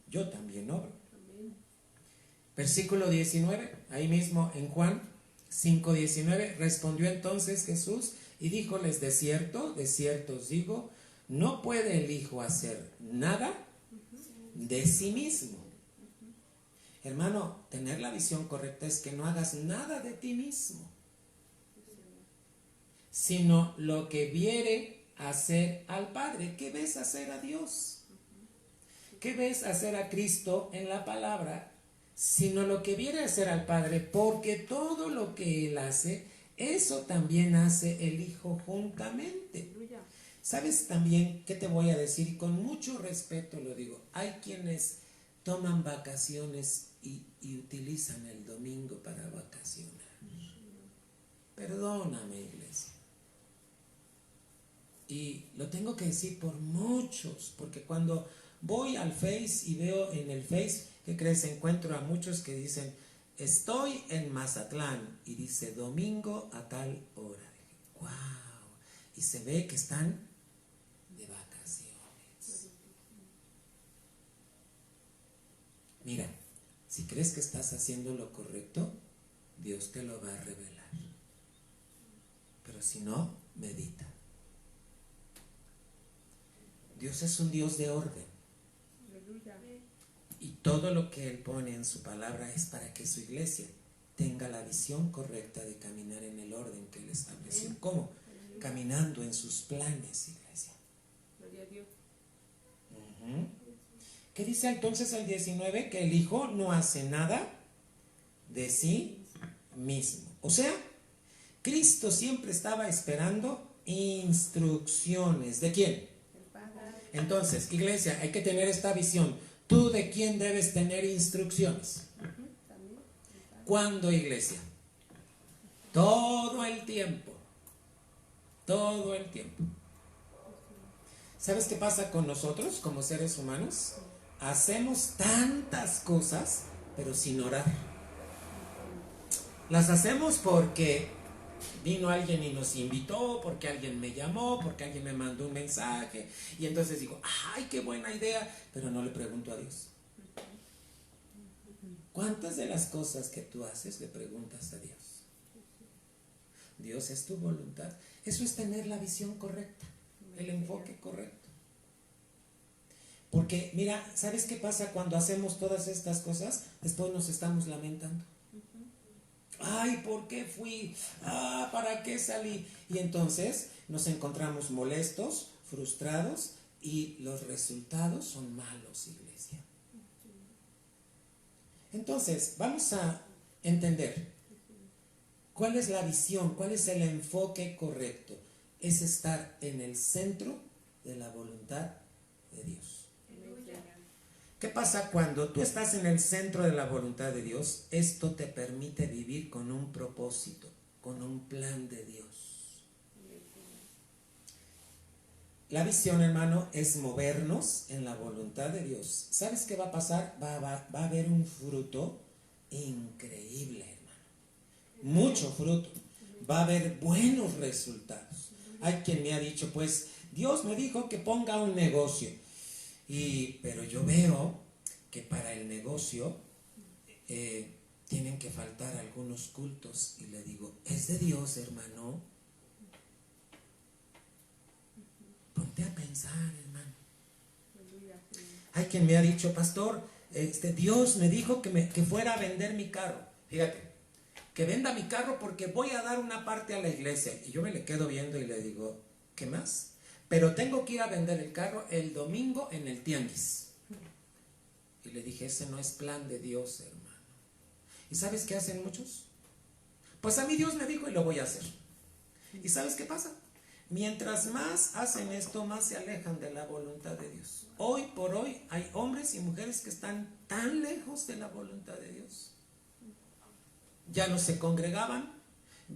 yo también obro. Versículo 19, ahí mismo en Juan 5:19, respondió entonces Jesús y díjoles: de cierto os digo, no puede el Hijo hacer nada de sí mismo. Hermano, tener la visión correcta es que no hagas nada de ti mismo, sino lo que viere hacer al Padre. ¿Qué ves hacer a Dios? ¿Qué ves hacer a Cristo en la palabra? Sino lo que viene a hacer al Padre, porque todo lo que Él hace, eso también hace el Hijo juntamente. ¿Sabes también qué te voy a decir? Y con mucho respeto lo digo. Hay quienes toman vacaciones y utilizan el domingo para vacacionar. Perdóname, iglesia. Y lo tengo que decir por muchos, porque cuando voy al Face y veo en el Face, ¿qué crees? Encuentro a muchos que dicen: estoy en Mazatlán, y dice domingo a tal hora. Dije, wow. Y se ve que están de vacaciones. Mira, si crees que estás haciendo lo correcto, Dios te lo va a revelar. Pero si no, medita. Dios es un Dios de orden. Y todo lo que Él pone en su palabra es para que su iglesia tenga la visión correcta de caminar en el orden que Él estableció. ¿Cómo? Caminando en sus planes, iglesia. ¿Qué dice entonces el 19? Que el Hijo no hace nada de sí mismo. O sea, Cristo siempre estaba esperando instrucciones. ¿De quién? Entonces, iglesia, hay que tener esta visión. ¿Tú de quién debes tener instrucciones? ¿Cuándo, iglesia? Todo el tiempo. Todo el tiempo. ¿Sabes qué pasa con nosotros como seres humanos? Hacemos tantas cosas, pero sin orar. Las hacemos porque vino alguien y nos invitó, porque alguien me llamó, porque alguien me mandó un mensaje, y entonces digo, ¡ay, qué buena idea! Pero no le pregunto a Dios. ¿Cuántas de las cosas que tú haces le preguntas a Dios? Dios, es tu voluntad. Eso es tener la visión correcta, el enfoque correcto. Porque mira, ¿sabes qué pasa cuando hacemos todas estas cosas? Después nos estamos lamentando. Ay, ¿por qué fui? ¿Para qué salí? Y entonces nos encontramos molestos, frustrados, y los resultados son malos, iglesia. Entonces, vamos a entender cuál es la visión, cuál es el enfoque correcto. Es estar en el centro de la voluntad de Dios. ¿Qué pasa cuando tú estás en el centro de la voluntad de Dios? Esto te permite vivir con un propósito, con un plan de Dios. La visión, hermano, es movernos en la voluntad de Dios. ¿Sabes qué va a pasar? Va a haber un fruto increíble, hermano. Mucho fruto. Va a haber buenos resultados. Hay quien me ha dicho, pues, Dios me dijo que ponga un negocio. Pero yo veo que para el negocio tienen que faltar algunos cultos, y le digo, ¿es de Dios, hermano? Ponte a pensar, hermano. Hay quien me ha dicho, pastor, Dios me dijo que fuera a vender mi carro. Fíjate, que venda mi carro porque voy a dar una parte a la iglesia. Y yo me le quedo viendo y le digo, ¿qué más? Pero tengo que ir a vender el carro el domingo en el tianguis. Y le dije, ese no es plan de Dios, hermano. ¿Y sabes qué hacen muchos? Pues a mí Dios me dijo y lo voy a hacer. ¿Y sabes qué pasa? Mientras más hacen esto, más se alejan de la voluntad de Dios. Hoy por hoy hay hombres y mujeres que están tan lejos de la voluntad de Dios. Ya no se congregaban,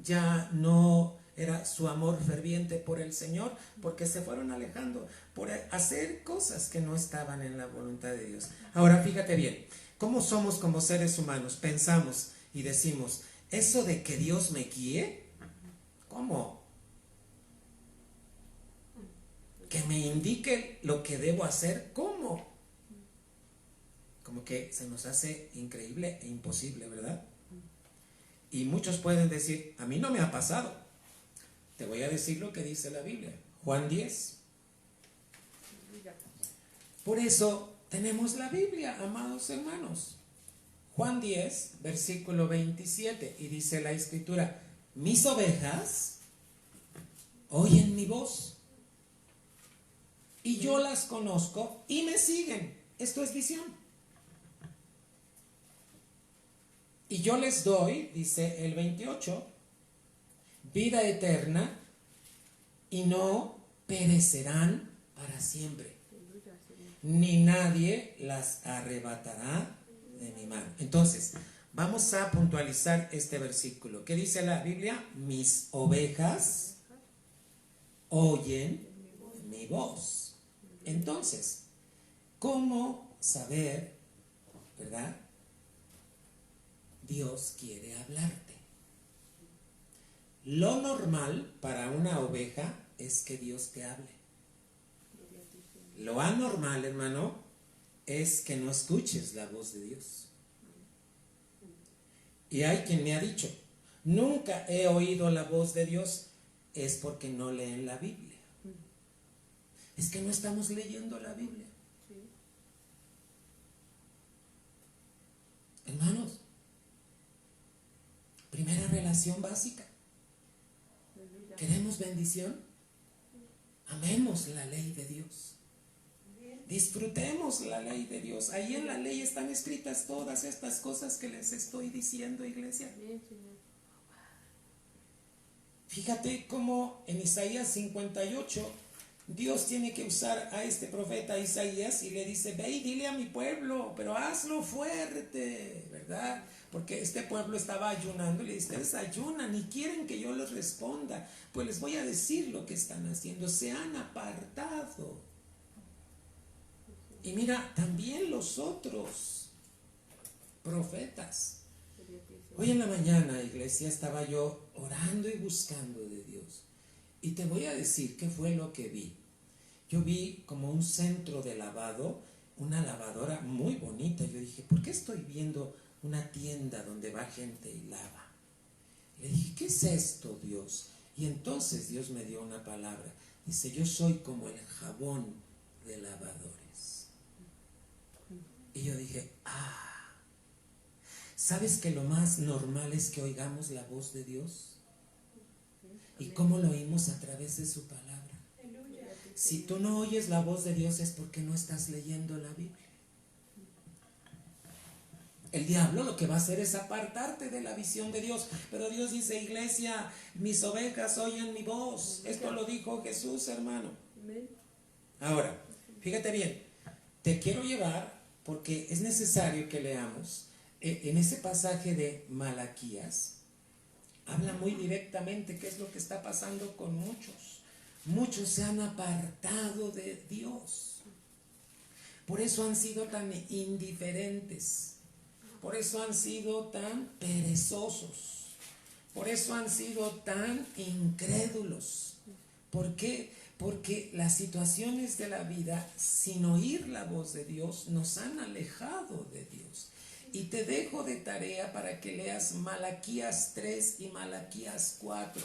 ya no era su amor ferviente por el Señor, porque se fueron alejando por hacer cosas que no estaban en la voluntad de Dios. Ahora fíjate bien, ¿cómo somos como seres humanos? Pensamos y decimos, ¿eso de que Dios me guíe? ¿Cómo? Que me indique lo que debo hacer, ¿cómo? Como que se nos hace increíble e imposible, ¿verdad? Y muchos pueden decir, a mí no me ha pasado. Te voy a decir lo que dice la Biblia, Juan 10. Por eso tenemos la Biblia, amados hermanos. Juan 10, versículo 27, y dice la Escritura, mis ovejas oyen mi voz, y yo las conozco y me siguen. Esto es visión. Y yo les doy, dice el 28, vida eterna, y no perecerán para siempre, ni nadie las arrebatará de mi mano. Entonces, vamos a puntualizar este versículo. ¿Qué dice la Biblia? Mis ovejas oyen mi voz. Entonces, ¿cómo saber, verdad? Dios quiere hablarte. Lo normal para una oveja es que Dios te hable. Lo anormal, hermano, es que no escuches la voz de Dios. Y hay quien me ha dicho, nunca he oído la voz de Dios, es porque no leen la Biblia. Es que no estamos leyendo la Biblia. Hermanos, primera relación básica. ¿Queremos bendición? Amemos la ley de Dios. Disfrutemos la ley de Dios. Ahí en la ley están escritas todas estas cosas que les estoy diciendo, iglesia. Fíjate cómo en Isaías 58 Dios tiene que usar a este profeta Isaías y le dice, ve y dile a mi pueblo, pero hazlo fuerte, ¿verdad? Porque este pueblo estaba ayunando y le dice, ustedes ayunan y quieren que yo les responda. Pues les voy a decir lo que están haciendo, se han apartado. Y mira, también los otros profetas. Hoy en la mañana, iglesia, estaba yo orando y buscando de Dios. Y te voy a decir qué fue lo que vi. Yo vi como un centro de lavado, una lavadora muy bonita. Yo dije, ¿por qué estoy viendo una tienda donde va gente y lava? Le dije, ¿qué es esto, Dios? Y entonces Dios me dio una palabra. Dice, yo soy como el jabón de lavadores. Y yo dije, ¿sabes que lo más normal es que oigamos la voz de Dios? ¿Y cómo lo oímos? A través de su palabra. Si tú no oyes la voz de Dios es porque no estás leyendo la Biblia. El diablo lo que va a hacer es apartarte de la visión de Dios. Pero Dios dice, iglesia, mis ovejas oyen mi voz. Esto lo dijo Jesús, hermano. Ahora, fíjate bien, te quiero llevar porque es necesario que leamos en ese pasaje de Malaquías. Habla muy directamente qué es lo que está pasando con muchos. Muchos se han apartado de Dios. Por eso han sido tan indiferentes. Por eso han sido tan perezosos. Por eso han sido tan incrédulos. ¿Por qué? Porque las situaciones de la vida, sin oír la voz de Dios, nos han alejado de Dios. Y te dejo de tarea para que leas Malaquías 3 y Malaquías 4.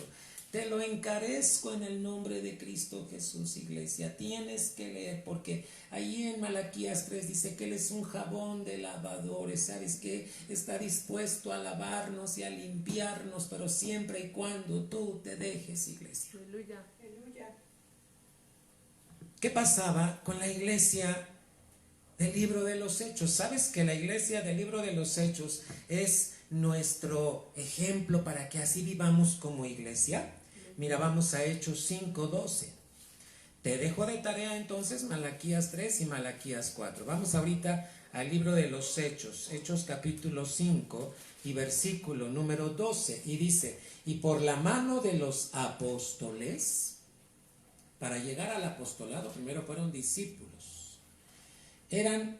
Te lo encarezco en el nombre de Cristo Jesús, iglesia. Tienes que leer, porque ahí en Malaquías 3 dice que Él es un jabón de lavadores, ¿sabes? Que está dispuesto a lavarnos y a limpiarnos, pero siempre y cuando tú te dejes, iglesia. Aleluya. ¿Qué pasaba con la iglesia del libro de los Hechos? ¿Sabes que la iglesia del libro de los Hechos es nuestro ejemplo para que así vivamos como iglesia? Mira, vamos a Hechos 5:12. Te dejo de tarea entonces Malaquías 3 y Malaquías 4. Vamos ahorita al libro de los Hechos, Hechos capítulo 5 y versículo número 12. Y dice, y por la mano de los apóstoles, para llegar al apostolado primero fueron discípulos, eran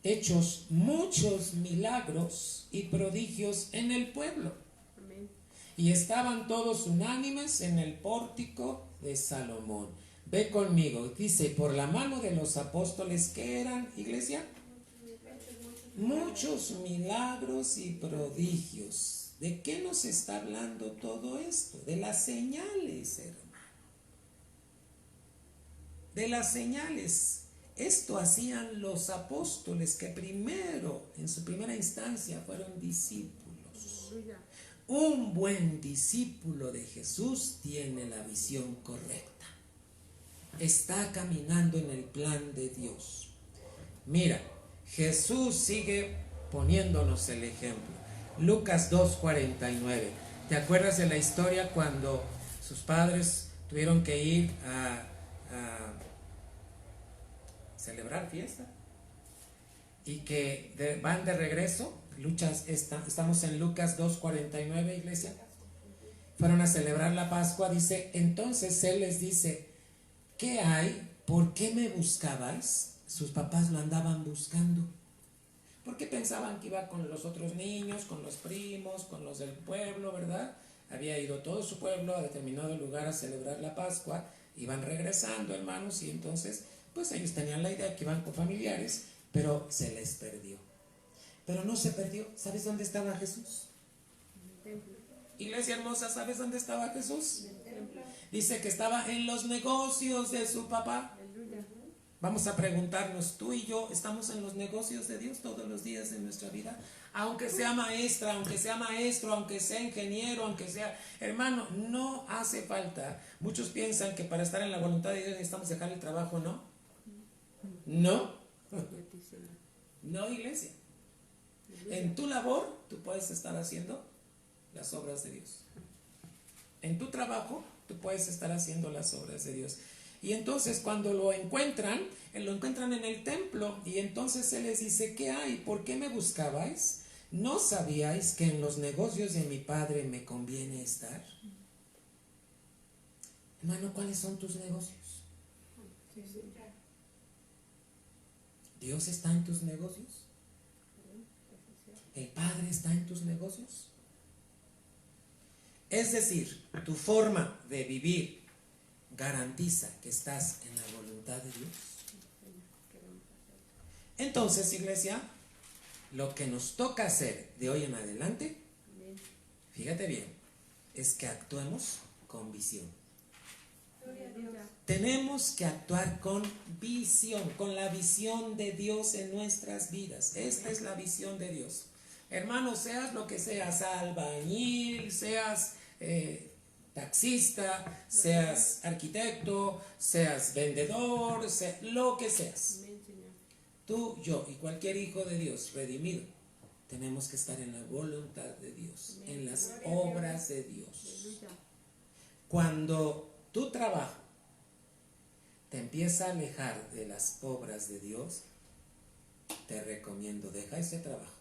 hechos muchos milagros y prodigios en el pueblo. Amén. Y estaban todos unánimes en el pórtico de Salomón. Ve conmigo, dice, por la mano de los apóstoles, ¿qué eran, iglesia? Muchos milagros y prodigios. ¿De qué nos está hablando todo esto? De las señales, hermano. De las señales. Esto hacían los apóstoles que primero, en su primera instancia, fueron discípulos. Aleluya. Un buen discípulo de Jesús tiene la visión correcta. Está caminando en el plan de Dios. Mira, Jesús sigue poniéndonos el ejemplo. Lucas 2:49. ¿Te acuerdas de la historia cuando sus padres tuvieron que ir a celebrar fiesta? Y que van de regreso. Estamos en Lucas 2:49, iglesia. Fueron a celebrar la Pascua, dice, entonces Él les dice, ¿qué hay? ¿Por qué me buscabais? Sus papás lo andaban buscando. Porque pensaban que iba con los otros niños, con los primos, con los del pueblo, ¿verdad? Había ido todo su pueblo a determinado lugar a celebrar la Pascua. Iban regresando, hermanos, y entonces, pues ellos tenían la idea que iban con familiares, pero se les perdió. Pero no se perdió. ¿Sabes dónde estaba Jesús? Iglesia hermosa, ¿sabes dónde estaba Jesús? Dice que estaba en los negocios de su papá. Aleluya. Vamos a preguntarnos, tú y yo, ¿estamos en los negocios de Dios todos los días de nuestra vida? Aunque sea maestra, aunque sea maestro, aunque sea ingeniero, aunque sea... Hermano, no hace falta. Muchos piensan que para estar en la voluntad de Dios necesitamos dejar el trabajo, ¿no? No. No, iglesia. En tu labor, tú puedes estar haciendo las obras de Dios. En tu trabajo, tú puedes estar haciendo las obras de Dios. Y entonces cuando lo encuentran en el templo, y entonces Él les dice, ¿qué hay? ¿Por qué me buscabais? ¿No sabíais que en los negocios de mi Padre me conviene estar? Hermano, ¿cuáles son tus negocios? ¿Dios está en tus negocios? ¿El Padre está en tus negocios? Es decir, tu forma de vivir garantiza que estás en la voluntad de Dios. Entonces, iglesia, lo que nos toca hacer de hoy en adelante, fíjate bien, es que actuemos con visión. Tenemos que actuar con visión, con la visión de Dios en nuestras vidas. Esta es la visión de Dios. Hermano, seas lo que seas, albañil, seas taxista, seas arquitecto, seas vendedor, lo que seas. Tú, yo y cualquier hijo de Dios redimido, tenemos que estar en la voluntad de Dios, en las obras de Dios. Cuando tu trabajo te empieza a alejar de las obras de Dios, te recomiendo, deja ese trabajo.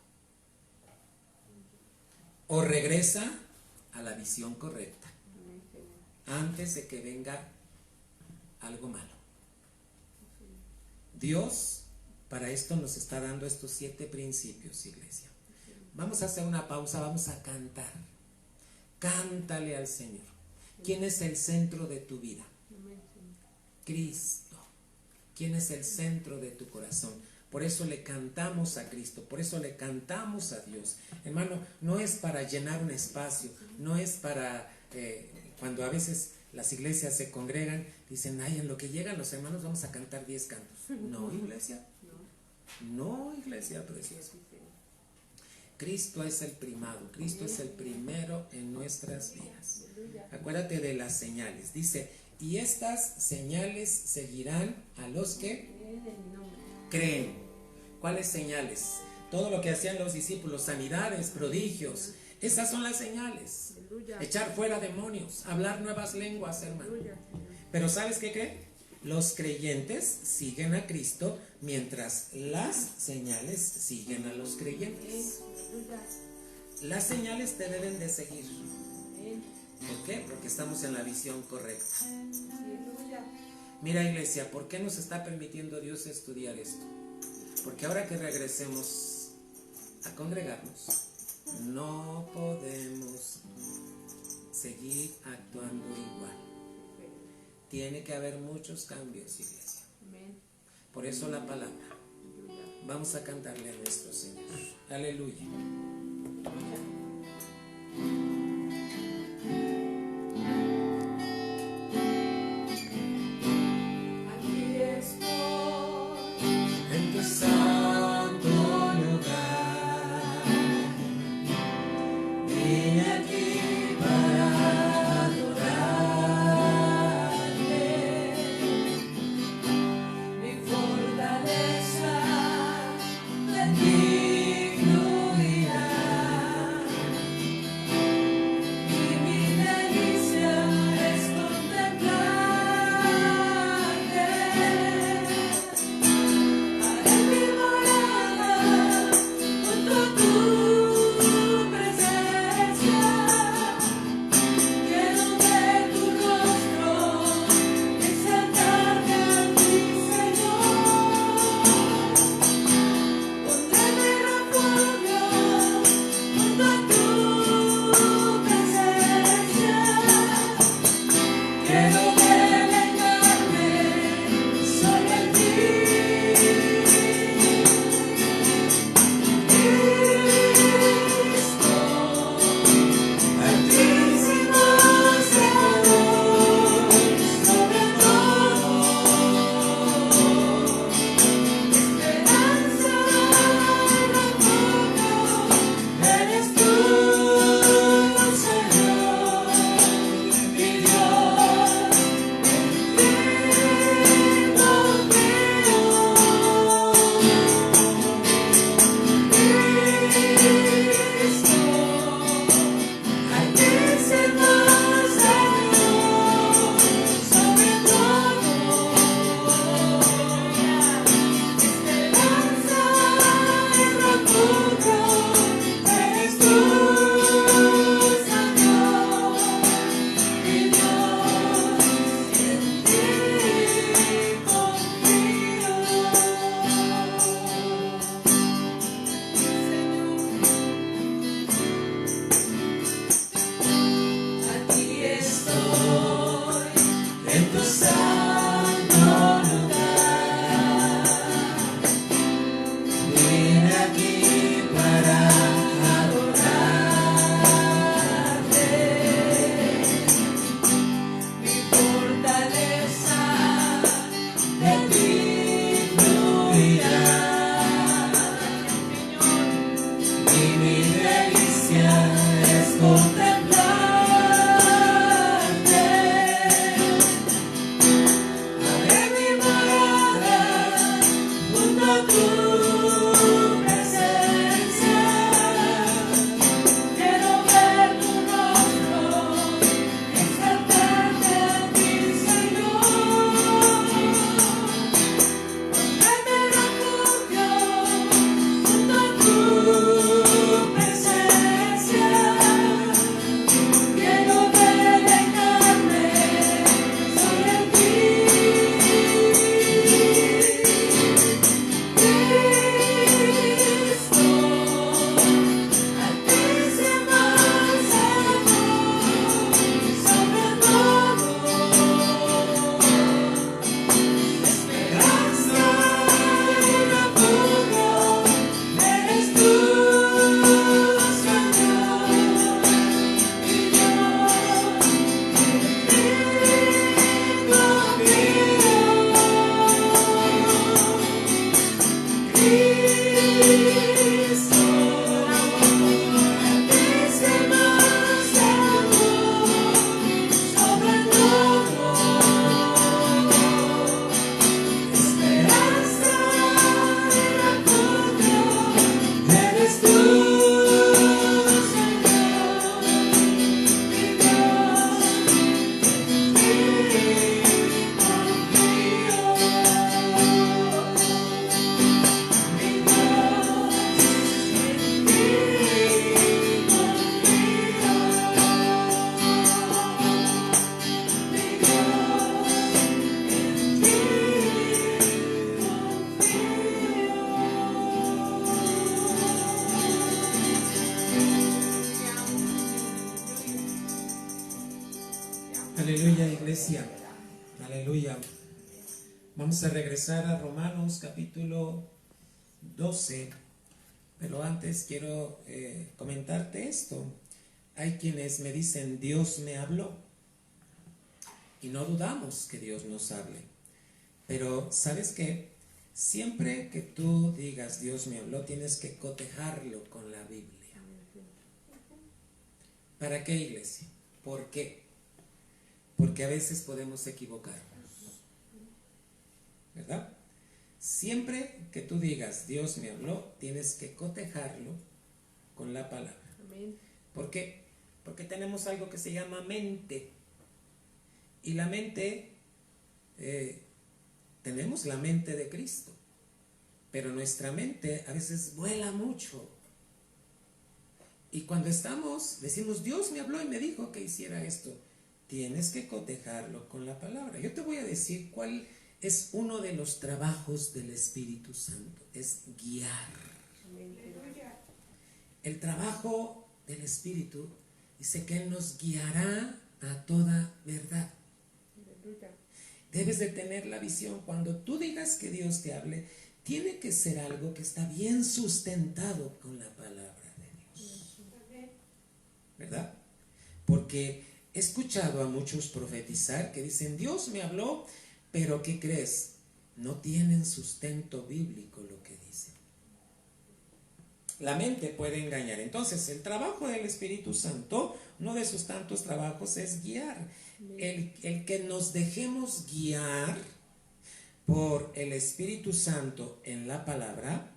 O regresa a la visión correcta antes de que venga algo malo. Dios para esto nos está dando estos 7 principios, iglesia. Vamos a hacer una pausa, vamos a cantar. Cántale al Señor. ¿Quién es el centro de tu vida? Cristo. ¿Quién es el centro de tu corazón? Por eso le cantamos a Cristo, por eso le cantamos a Dios. Hermano, no es para llenar un espacio, no es para cuando a veces las iglesias se congregan, dicen, ay, en lo que llegan los hermanos vamos a cantar 10 cantos. No, iglesia. No, iglesia preciosa. Cristo es el primado, Cristo es el primero en nuestras vidas. Acuérdate de las señales. Dice, y estas señales seguirán a los que creen. ¿Cuáles señales? Todo lo que hacían los discípulos, sanidades, prodigios. Esas son las señales. Echar fuera demonios, hablar nuevas lenguas, hermano. Pero ¿sabes qué creen? Los creyentes siguen a Cristo mientras las señales siguen a los creyentes. Las señales te deben de seguir. ¿Por qué? Porque estamos en la visión correcta. Mira, iglesia, ¿por qué nos está permitiendo Dios estudiar esto? Porque ahora que regresemos a congregarnos, no podemos seguir actuando igual. Tiene que haber muchos cambios, iglesia. Por eso la palabra. Vamos a cantarle a nuestro Señor. Aleluya. Aquí estoy En tu santo lugar. Vine aquí para adorarte. mi fortaleza, De ti fluirá Aleluya, iglesia. Aleluya. Vamos a regresar a Romanos capítulo 12. Pero antes quiero comentarte esto. Hay quienes me dicen, Dios me habló. Y no dudamos que Dios nos hable. Pero, ¿sabes qué? Siempre que tú digas Dios me habló, tienes que cotejarlo con la Biblia. ¿Para qué, iglesia? ¿Por qué? Porque a veces podemos equivocarnos. ¿Verdad? Siempre que tú digas Dios me habló, tienes que cotejarlo con la palabra. Amén. ¿Por qué? Porque tenemos algo que se llama mente. Y la mente, tenemos la mente de Cristo. Pero nuestra mente a veces vuela mucho. Y cuando decimos Dios me habló y me dijo que hiciera esto. Tienes que cotejarlo con la palabra. Yo te voy a decir cuál es uno de los trabajos del Espíritu Santo. Es guiar. El trabajo del Espíritu dice que Él nos guiará a toda verdad. Debes de tener la visión. Cuando tú digas que Dios te hable, tiene que ser algo que está bien sustentado con la palabra de Dios. ¿Verdad? Porque he escuchado a muchos profetizar que dicen, Dios me habló, pero ¿qué crees? No tienen sustento bíblico lo que dicen. La mente puede engañar. Entonces, el trabajo del Espíritu Santo, uno de sus tantos trabajos es guiar. El que nos dejemos guiar por el Espíritu Santo en la palabra,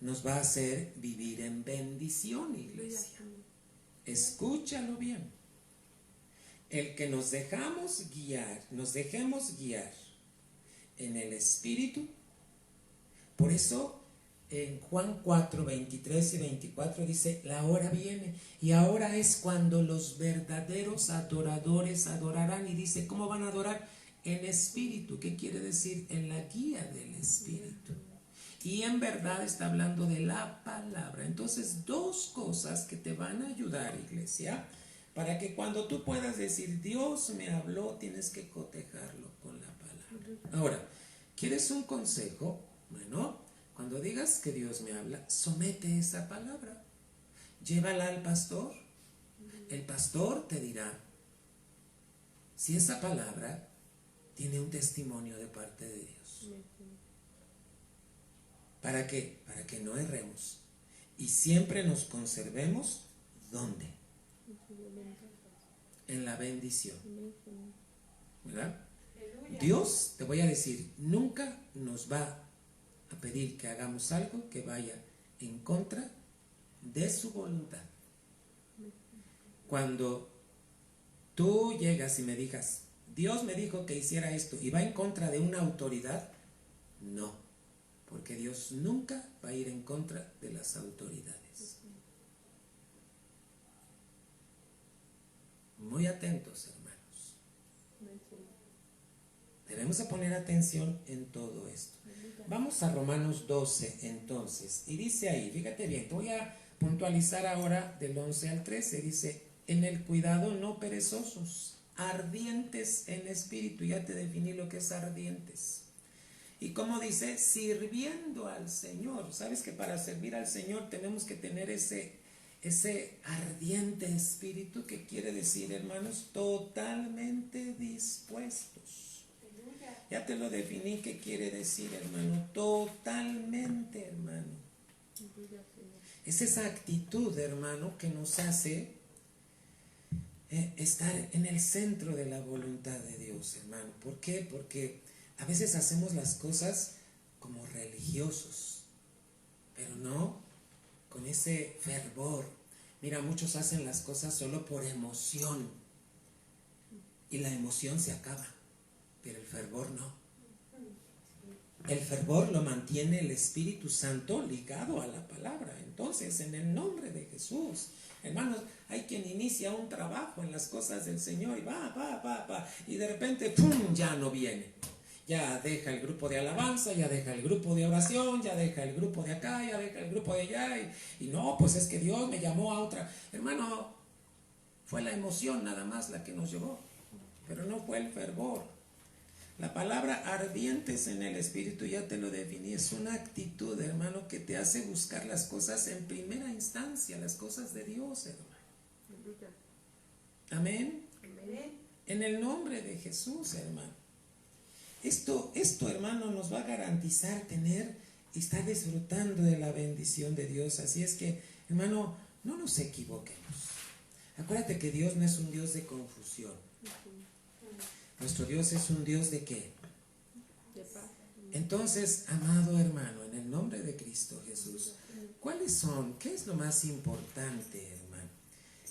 nos va a hacer vivir en bendición, iglesia. Escúchalo bien. El que nos dejemos guiar en el Espíritu. Por eso en Juan 4, 23 y 24 dice, la hora viene y ahora es cuando los verdaderos adoradores adorarán. Y dice, ¿cómo van a adorar? En espíritu. ¿Qué quiere decir? En la guía del Espíritu. Y en verdad está hablando de la palabra. Entonces, dos cosas que te van a ayudar, iglesia, para que cuando tú puedas decir, Dios me habló, tienes que cotejarlo con la palabra. Ahora, ¿quieres un consejo? Bueno, cuando digas que Dios me habla, somete esa palabra. Llévala al pastor. El pastor te dirá si esa palabra tiene un testimonio de parte de Dios. ¿Para qué? Para que no erremos. Y siempre nos conservemos, ¿dónde? En la bendición. ¿Verdad? Dios, te voy a decir, nunca nos va a pedir que hagamos algo que vaya en contra de su voluntad. Cuando tú llegas y me digas, Dios me dijo que hiciera esto y va en contra de una autoridad, no, porque Dios nunca va a ir en contra de las autoridades. Muy atentos, hermanos. Debemos de poner atención en todo esto. Vamos a Romanos 12 entonces, y dice ahí, fíjate bien, te voy a puntualizar ahora del 11 al 13, dice, en el cuidado no perezosos, ardientes en espíritu. Ya te definí lo que es ardientes. Y como dice, sirviendo al Señor. Sabes que para servir al Señor tenemos que tener ese ardiente espíritu, que quiere decir, hermanos, totalmente dispuestos. Ya te lo definí, ¿qué quiere decir, hermano? Totalmente, hermano. Es esa actitud, hermano, que nos hace estar en el centro de la voluntad de Dios, hermano. ¿Por qué? Porque a veces hacemos las cosas como religiosos, pero no con ese fervor. Mira, muchos hacen las cosas solo por emoción y la emoción se acaba, pero el fervor no. El fervor lo mantiene el Espíritu Santo ligado a la palabra. Entonces, en el nombre de Jesús, hermanos, hay quien inicia un trabajo en las cosas del Señor y va, y de repente, ¡pum!, ya no viene. Ya deja el grupo de alabanza, ya deja el grupo de oración, ya deja el grupo de acá, ya deja el grupo de allá, y no, pues es que Dios me llamó a otra. Hermano, fue la emoción nada más la que nos llevó, pero no fue el fervor. La palabra ardientes en el Espíritu, ya te lo definí, es una actitud, hermano, que te hace buscar las cosas en primera instancia, las cosas de Dios, hermano. Amén. En el nombre de Jesús, hermano. Esto, hermano, nos va a garantizar tener y estar disfrutando de la bendición de Dios. Así es que, hermano, no nos equivoquemos. Acuérdate que Dios no es un Dios de confusión. Nuestro Dios es un Dios ¿de qué? De paz. Entonces, amado hermano, en el nombre de Cristo Jesús, ¿cuáles son? ¿Qué es lo más importante, hermano?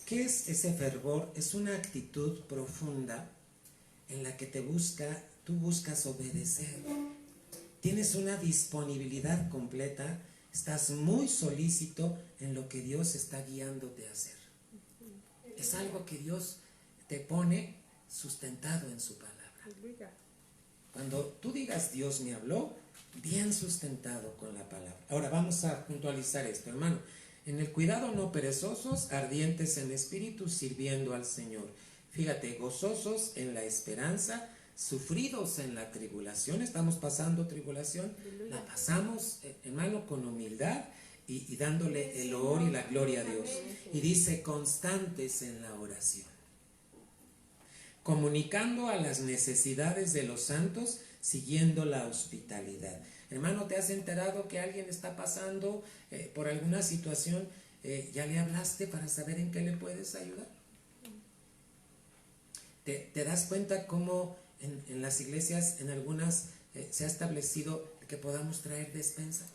¿Qué es ese fervor? Es una actitud profunda en la que tú buscas obedecer. Tienes una disponibilidad completa, estás muy solícito en lo que Dios está guiándote a hacer. Es algo que Dios te pone sustentado en su palabra. Cuando tú digas Dios me habló, bien sustentado con la palabra. Ahora vamos a puntualizar esto, hermano. En el cuidado no perezosos, ardientes en espíritu, sirviendo al Señor. Fíjate, gozosos en la esperanza, sufridos en la tribulación. Estamos pasando tribulación, la pasamos, hermano, con humildad y dándole el honor y la gloria a Dios. Y dice, constantes en la oración, comunicando a las necesidades de los santos, siguiendo la hospitalidad. Hermano, ¿te has enterado que alguien está pasando por alguna situación? ¿Ya le hablaste para saber en qué le puedes ayudar? ¿Te das cuenta cómo en las iglesias, en algunas, se ha establecido que podamos traer despensa?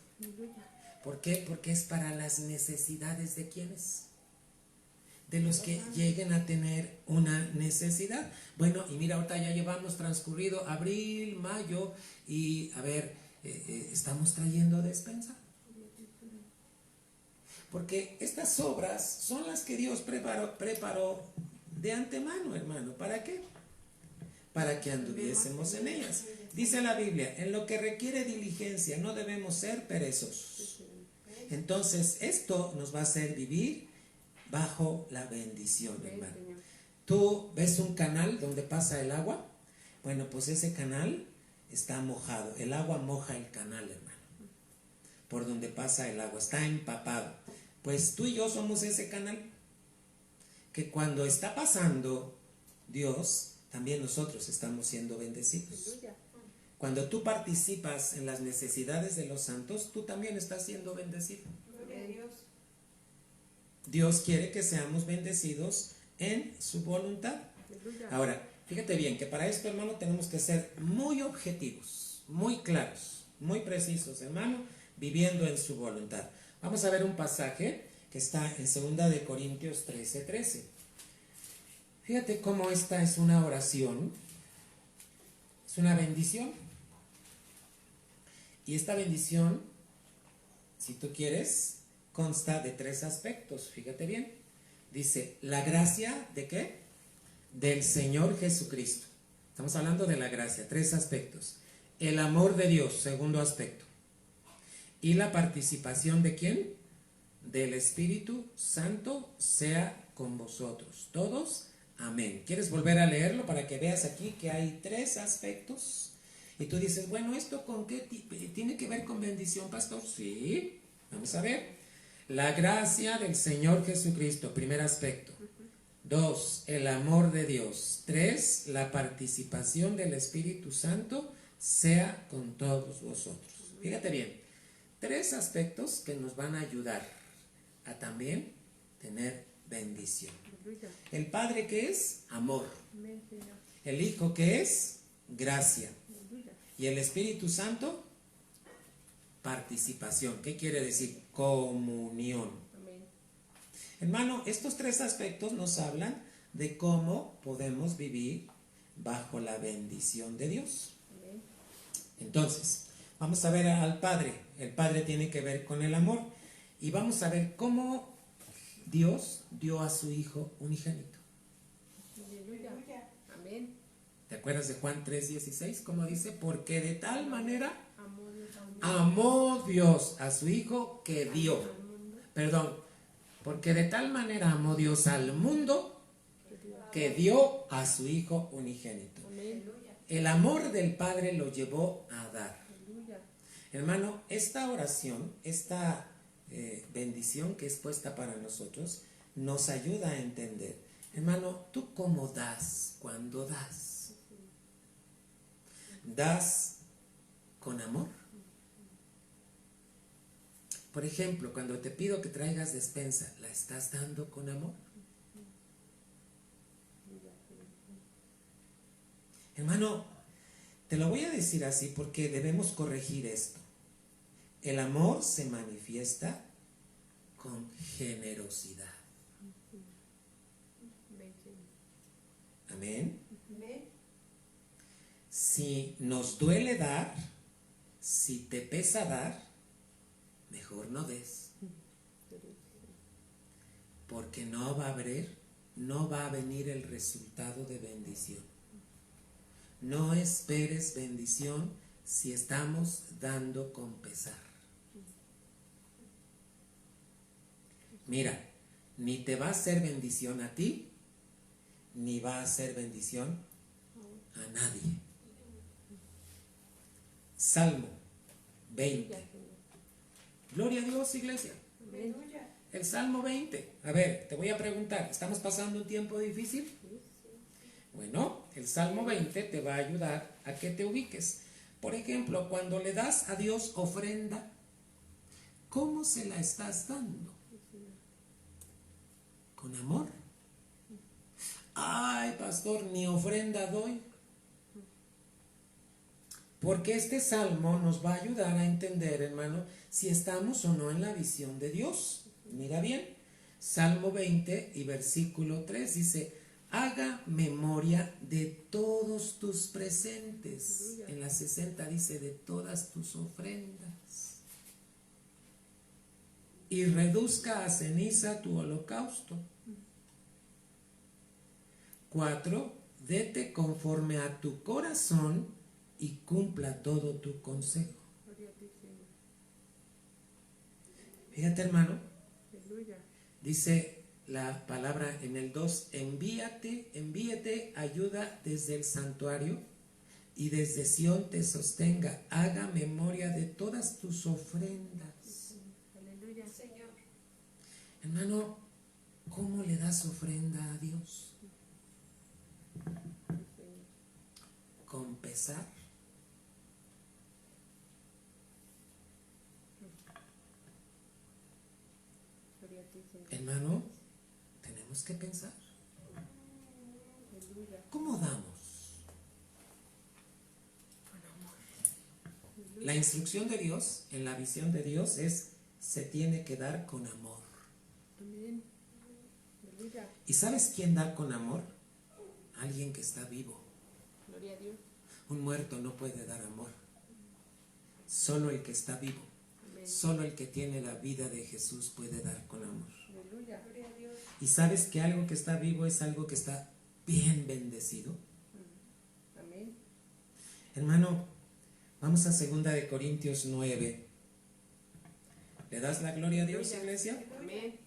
¿Por qué? Porque es para las necesidades de quienes, de los que lleguen a tener una necesidad. Bueno, y mira, ahorita ya llevamos transcurrido abril, mayo, y a ver, ¿estamos trayendo despensa? Porque estas obras son las que Dios preparó de antemano, hermano. ¿Para qué? Para que anduviésemos en ellas. Dice la Biblia, en lo que requiere diligencia no debemos ser perezosos. Entonces, esto nos va a hacer vivir bajo la bendición, hermano. Tú ves un canal donde pasa el agua. Bueno, pues ese canal está mojado. El agua moja el canal, hermano. Por donde pasa el agua, está empapado. Pues tú y yo somos ese canal que cuando está pasando Dios, también nosotros estamos siendo bendecidos. Cuando tú participas en las necesidades de los santos, tú también estás siendo bendecido. Dios quiere que seamos bendecidos en su voluntad. Ahora, fíjate bien que para esto, hermano, tenemos que ser muy objetivos, muy claros, muy precisos, hermano, viviendo en su voluntad. Vamos a ver un pasaje que está en 2 de Corintios 13:13. Fíjate cómo esta es una oración, es una bendición. Y esta bendición, si tú quieres, consta de 3 aspectos. Fíjate bien. Dice, la gracia, ¿de qué? Del Señor Jesucristo. Estamos hablando de la gracia, 3 aspectos. El amor de Dios, segundo aspecto. Y la participación ¿de quién? Del Espíritu Santo sea con vosotros. Todos, amén. ¿Quieres volver a leerlo para que veas aquí que hay 3 aspectos? Y tú dices, bueno, ¿esto con qué tiene que ver con bendición, pastor? Sí, vamos a ver. La gracia del Señor Jesucristo, primer aspecto. 2, el amor de Dios. 3, la participación del Espíritu Santo sea con todos vosotros. Fíjate bien, tres aspectos que nos van a ayudar a también tener bendición. Aleluya. El Padre, que es amor. Amén, Señor. El Hijo, que es gracia. Aleluya. Y el Espíritu Santo, participación. ¿Qué quiere decir? Comunión. Amén. Hermano, estos tres aspectos nos hablan de cómo podemos vivir bajo la bendición de Dios. Amén. Entonces, vamos a ver al Padre. El Padre tiene que ver con el amor. Y vamos a ver cómo Dios dio a su Hijo unigénito. Aleluya. Amén. ¿Te acuerdas de Juan 3:16? ¿Cómo dice? Porque de tal manera Amor Dios al mundo. amó Dios a su Hijo que dio. Al mundo. Perdón. Porque de tal manera amó Dios al mundo que dio a su Hijo unigénito. Amén. El amor del Padre lo llevó a dar. Aleluya. Hermano, esta oración, esta bendición que es puesta para nosotros, nos ayuda a entender. Hermano, ¿tú cómo das cuando das? ¿Das con amor? Por ejemplo, cuando te pido que traigas despensa, ¿la estás dando con amor? Hermano, te lo voy a decir así porque debemos corregir esto. El amor se manifiesta con generosidad. Amén, Señor. Amén. Amén. Si nos duele dar, si te pesa dar, mejor no des. Porque no va a venir el resultado de bendición. No esperes bendición si estamos dando con pesar. Mira, ni te va a hacer bendición a ti, ni va a hacer bendición a nadie. Salmo 20. Gloria a Dios, iglesia. Amén. El Salmo 20. A ver, te voy a preguntar, ¿estamos pasando un tiempo difícil? Bueno, el Salmo 20 te va a ayudar a que te ubiques. Por ejemplo, cuando le das a Dios ofrenda, ¿cómo se la estás dando? ¿Con amor? Ay, pastor, ni ofrenda doy. Porque este salmo nos va a ayudar a entender, hermano, si estamos o no en la visión de Dios. Mira bien, Salmo 20 y versículo 3 dice: haga memoria de todos tus presentes. En la 60 dice: de todas tus ofrendas. Y reduzca a ceniza tu holocausto. 4. Dete conforme a tu corazón y cumpla todo tu consejo. Gloria a ti, Señor. Fíjate, hermano, Aleluya. dice la palabra en el 2: envíete ayuda desde el santuario y desde Sión te sostenga. Haga memoria de todas tus ofrendas. Aleluya, Señor. Hermano, ¿cómo le das ofrenda a Dios? ¿Con pesar? Gloria a ti, Señor. Hermano, tenemos que pensar. Aleluya. ¿Cómo damos? La instrucción de Dios, en la visión de Dios, es: se tiene que dar con amor. Amén. Aleluya. ¿Y sabes quién da con amor? Alguien que está vivo. Gloria a Dios. Un muerto no puede dar amor. Solo el que está vivo, Amén. solo el que tiene la vida de Jesús puede dar con amor. Aleluya. Gloria a Dios. ¿Y sabes que algo que está vivo es algo que está bien bendecido? Amén. Hermano, vamos a 2 de Corintios 9. ¿Le das la gloria a Dios, iglesia? Amén.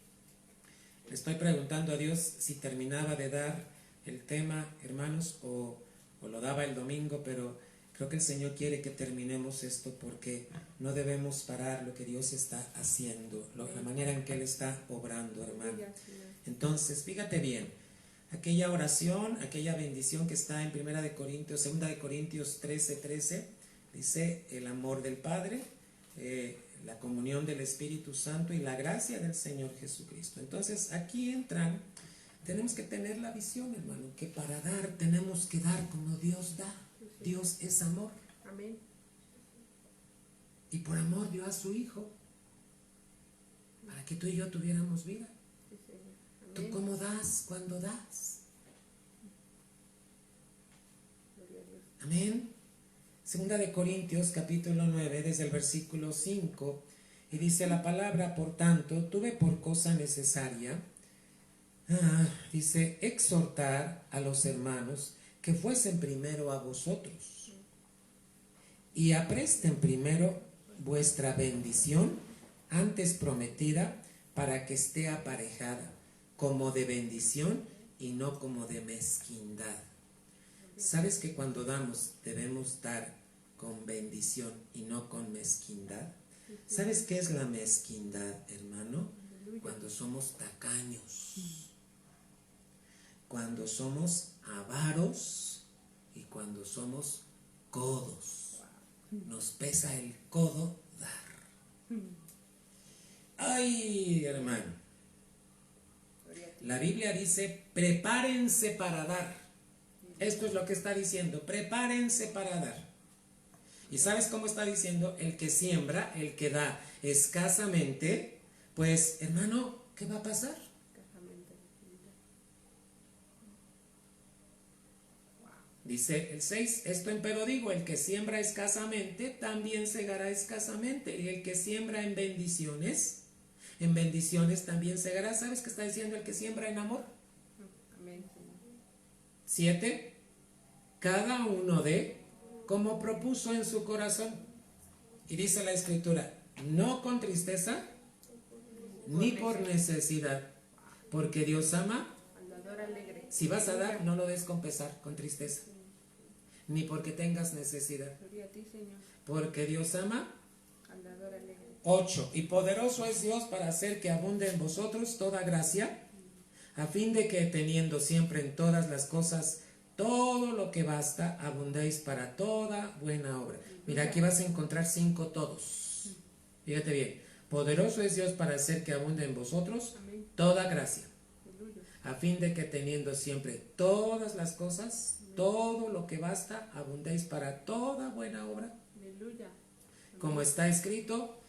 Le estoy preguntando a Dios si terminaba de dar el tema, hermanos, o lo daba el domingo, pero creo que el Señor quiere que terminemos esto porque no debemos parar lo que Dios está haciendo, la manera en que Él está obrando, hermano. Aleluya, Señor. Entonces, fíjate bien, aquella oración, aquella bendición que está en 2 de Corintios 13:13, dice: el amor del Padre la comunión del Espíritu Santo y la gracia del Señor Jesucristo. Entonces aquí entran, tenemos que tener la visión, hermano, que para dar tenemos que dar como Dios da. Dios es amor. Amén. Y por amor dio a su Hijo para que tú y yo tuviéramos vida. Sí, Señor. ¿Tú Amén. cómo das cuando das? Gloria a Dios. Amén. Segunda de Corintios capítulo 9 desde el versículo 5 y dice la palabra: por tanto tuve por cosa necesaria, dice, exhortar a los hermanos que fuesen primero a vosotros y apresten primero vuestra bendición antes prometida, para que esté aparejada como de bendición y no como de mezquindad. ¿Sabes que cuando damos debemos dar con bendición y no con mezquindad? ¿Sabes qué es la mezquindad, hermano? Cuando somos tacaños, cuando somos avaros y cuando somos codos. Nos pesa el codo dar. Ay, hermano. La Biblia dice: prepárense para dar. Esto es lo que está diciendo: prepárense para dar. ¿Y sabes cómo está diciendo? El que siembra, el que da escasamente, pues, hermano, ¿qué va a pasar? Escasamente. Dice el 6, esto empero digo, el que siembra escasamente, también segará escasamente. Y el que siembra en bendiciones también segará. ¿Sabes qué está diciendo el que siembra en amor? Amén, Señor. 7, cada uno dé como propuso en su corazón. Y dice la Escritura: no con tristeza, ni por necesidad, porque Dios ama. Al dador alegre. Si vas a dar, no lo des con pesar, con tristeza, ni porque tengas necesidad, Gloria a ti, Señor. porque Dios ama. Al dador alegre. 8, y poderoso es Dios para hacer que abunde en vosotros toda gracia, a fin de que, teniendo siempre en todas las cosas todo lo que basta, abundéis para toda buena obra. Mira, aquí vas a encontrar 5 todos. Fíjate bien: poderoso es Dios para hacer que abunde en vosotros Amén. toda gracia, Aleluya. a fin de que, teniendo siempre todas las cosas, todo lo que basta, abundéis para toda buena obra. Aleluya. Como está escrito: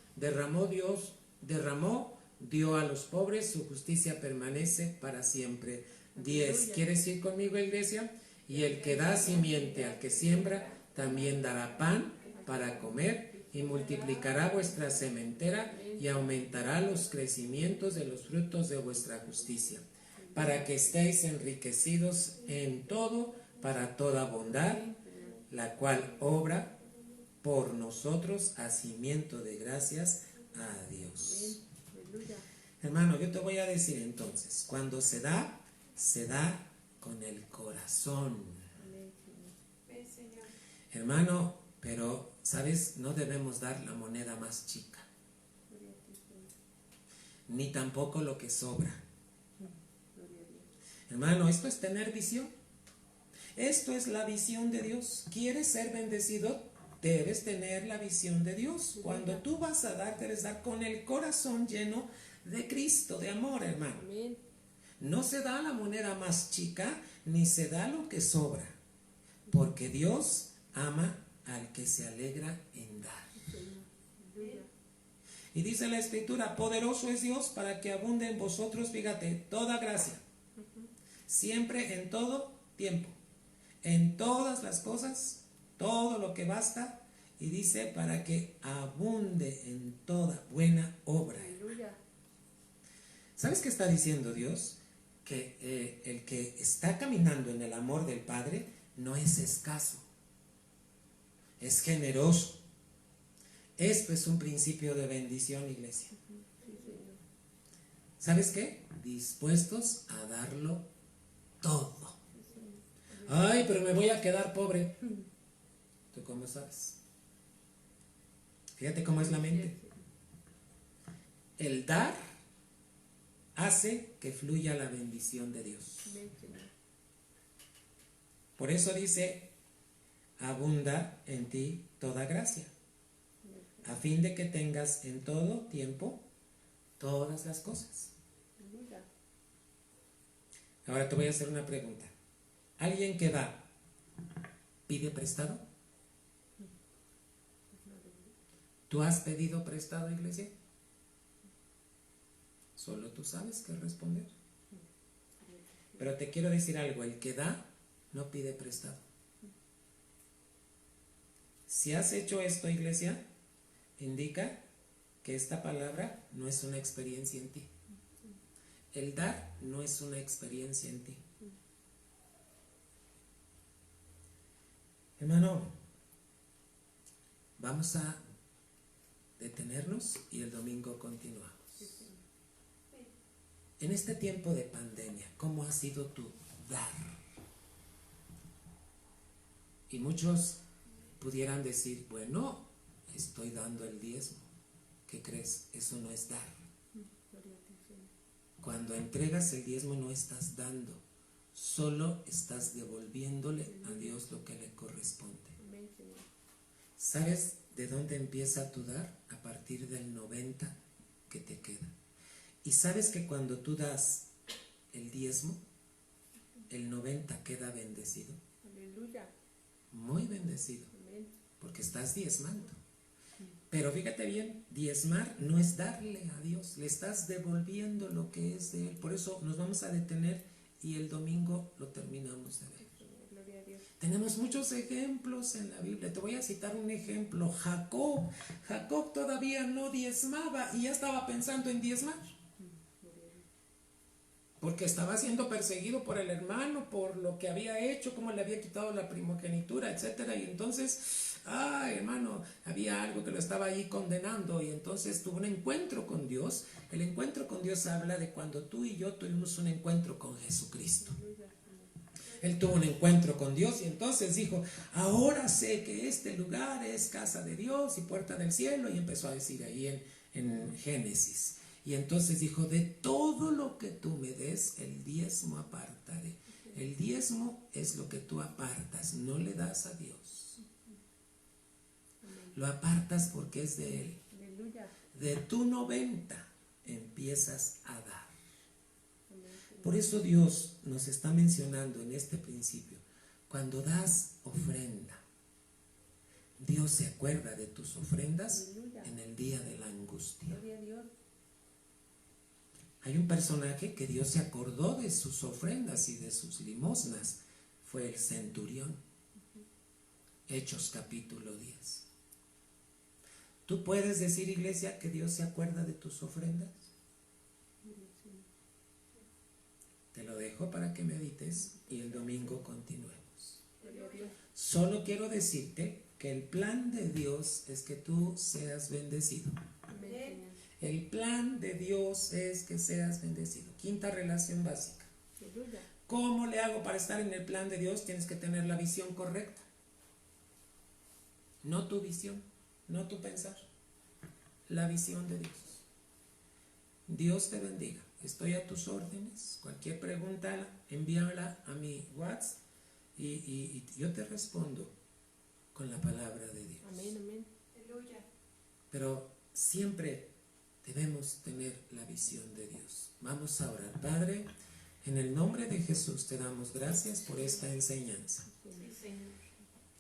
dio a los pobres, su justicia permanece para siempre. 10. ¿Quieres ir conmigo, iglesia? Y el que da simiente al que siembra, también dará pan para comer, y multiplicará vuestra sementera, y aumentará los crecimientos de los frutos de vuestra justicia, para que estéis enriquecidos en todo, para toda bondad, la cual obra por nosotros hacimiento de gracias a Dios. Aleluya. Hermano, yo te voy a decir entonces: cuando se da con el corazón. Amén, Señor. Hermano, pero, ¿sabes? No debemos dar la moneda más chica, Gloria a ti, Señor. ni tampoco lo que sobra. Gloria a Dios. Hermano, esto es tener visión. Esto es la visión de Dios. ¿Quieres ser bendecido? Debes tener la visión de Dios. Cuando tú vas a dar, debes dar con el corazón lleno de Cristo, de amor, hermano. Amén. No se da la moneda más chica, ni se da lo que sobra, porque Dios ama al que se alegra en dar. Aleluya. Y dice la Escritura: poderoso es Dios para que abunde en vosotros, fíjate, toda gracia, siempre, en todo tiempo, en todas las cosas, todo lo que basta, y dice: para que abunde en toda buena obra. Aleluya. ¿Sabes qué está diciendo Dios? Que el que está caminando en el amor del Padre no es escaso, es generoso. Esto es un principio de bendición, iglesia. Sí, Señor. ¿Sabes qué? Dispuestos a darlo todo. Ay, pero me voy a quedar pobre. ¿Tú cómo sabes? Fíjate cómo es la mente. El dar hace que fluya la bendición de Dios. Amén, Señor. Por eso dice: abunda en ti toda gracia. a fin de que tengas en todo tiempo todas las cosas. Aleluya. Ahora te voy a hacer una pregunta. ¿Alguien que da pide prestado? ¿Tú has pedido prestado, iglesia? Solo tú sabes qué responder. Pero te quiero decir algo, el que da no pide prestado. Si has hecho esto, iglesia, indica que esta palabra no es una experiencia en ti. El dar no es una experiencia en ti. Hermano, vamos a detenernos y el domingo continuamos. En este tiempo de pandemia, ¿cómo ha sido tu dar? Y muchos pudieran decir, bueno, estoy dando el diezmo. ¿Qué crees? Eso no es dar. Gloria a ti, Señor. Cuando entregas el diezmo no estás dando, solo estás devolviéndole a Dios lo que le corresponde. Amén, Señor. ¿Sabes de dónde empieza tu dar? A partir del 90 que te queda. Y sabes que cuando tú das el diezmo, el 90 queda bendecido. Aleluya. Muy bendecido, Amén. porque estás diezmando. Pero fíjate bien, diezmar no es darle a Dios, le estás devolviendo lo que es de Él. Por eso nos vamos a detener y el domingo lo terminamos de ver. Señor, gloria a Dios. Tenemos muchos ejemplos en la Biblia. Te voy a citar un ejemplo. Jacob todavía no diezmaba y ya estaba pensando en diezmar. Gloria a Dios. Porque estaba siendo perseguido por el hermano, por lo que había hecho, cómo le había quitado la primogenitura, etcétera. Y entonces, hermano, había algo que lo estaba ahí condenando. Y entonces tuvo un encuentro con Dios. El encuentro con Dios habla de cuando tú y yo tuvimos un encuentro con Jesucristo. Aleluya. Él tuvo un encuentro con Dios y entonces dijo, ahora sé que este lugar es casa de Dios y puerta del cielo. Y empezó a decir ahí en Génesis. Y entonces dijo, de todo lo que tú me des, el diezmo apartaré. El diezmo es lo que tú apartas, no le das a Dios. Lo apartas porque es de Él. Aleluya. De tu 90 empiezas a dar. Amén, Señor. Por eso Dios nos está mencionando en este principio, cuando das ofrenda, Dios se acuerda de tus ofrendas Aleluya. en el día de la angustia. Gloria a Dios. Hay un personaje que Dios se acordó de sus ofrendas y de sus limosnas, fue el centurión. Hechos capítulo 10. ¿Tú puedes decir, iglesia, que Dios se acuerda de tus ofrendas? Gloria al Señor. Te lo dejo para que medites y el domingo continuemos. Gloria a Dios. Solo quiero decirte que el plan de Dios es que tú seas bendecido. Amén, Señor. El plan de Dios es que seas bendecido. Quinta relación básica. Aleluya. ¿Cómo le hago para estar en el plan de Dios? Tienes que tener la visión correcta. No tu visión, no tu pensar. La visión de Dios. Dios te bendiga. Estoy a tus órdenes. Cualquier pregunta, envíala a mi WhatsApp y yo te respondo con la palabra de Dios. Amén, amén. Aleluya. Pero siempre debemos tener la visión de Dios. Vamos a orar. Padre, en el nombre de Jesús te damos gracias por esta enseñanza. Sí, Señor.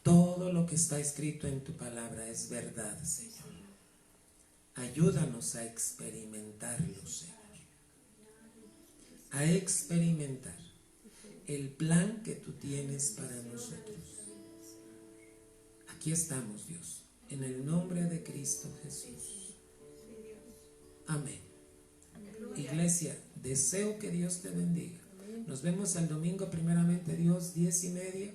Todo lo que está escrito en tu palabra es verdad, Señor. Ayúdanos a experimentarlo, Señor. A experimentar el plan que tú tienes para nosotros. Aquí estamos, Dios, en el nombre de Cristo Jesús. Amén. Iglesia, deseo que Dios te bendiga. Nos vemos el domingo, primeramente Dios, 10:30.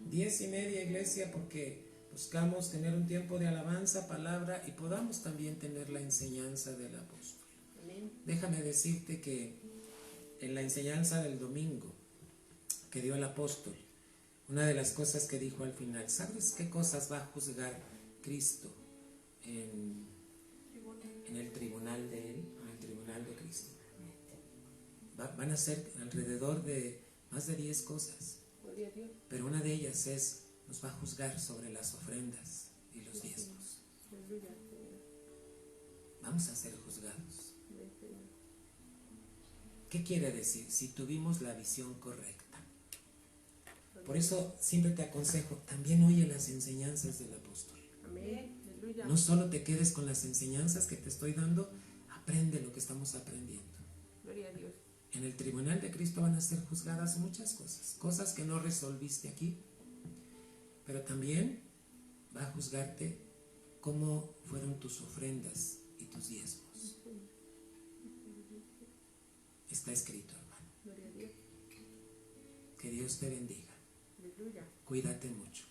10:30, iglesia, porque buscamos tener un tiempo de alabanza, palabra y podamos también tener la enseñanza del apóstol. Amén. Déjame decirte que en la enseñanza del domingo que dio el apóstol, una de las cosas que dijo al final, ¿sabes qué cosas va a juzgar Cristo en el tribunal de Él, en el tribunal de Cristo? Van a ser alrededor de más de 10 cosas, Gloria a Dios. pero una de ellas nos va a juzgar sobre las ofrendas y los diezmos. Aleluya. vamos a ser juzgados. Amén, Señor. ¿Qué quiere decir? Si tuvimos la visión correcta. Por eso siempre te aconsejo, también oye las enseñanzas del apóstol. Amén. Aleluya. No solo te quedes con las enseñanzas que te estoy dando, aprende lo que estamos aprendiendo. Gloria a Dios. En el tribunal de Cristo van a ser juzgadas muchas cosas, cosas que no resolviste aquí, pero también va a juzgarte cómo fueron tus ofrendas y tus diezmos. Está escrito, hermano. Gloria a Dios. Que Dios te bendiga. Aleluya. Cuídate mucho.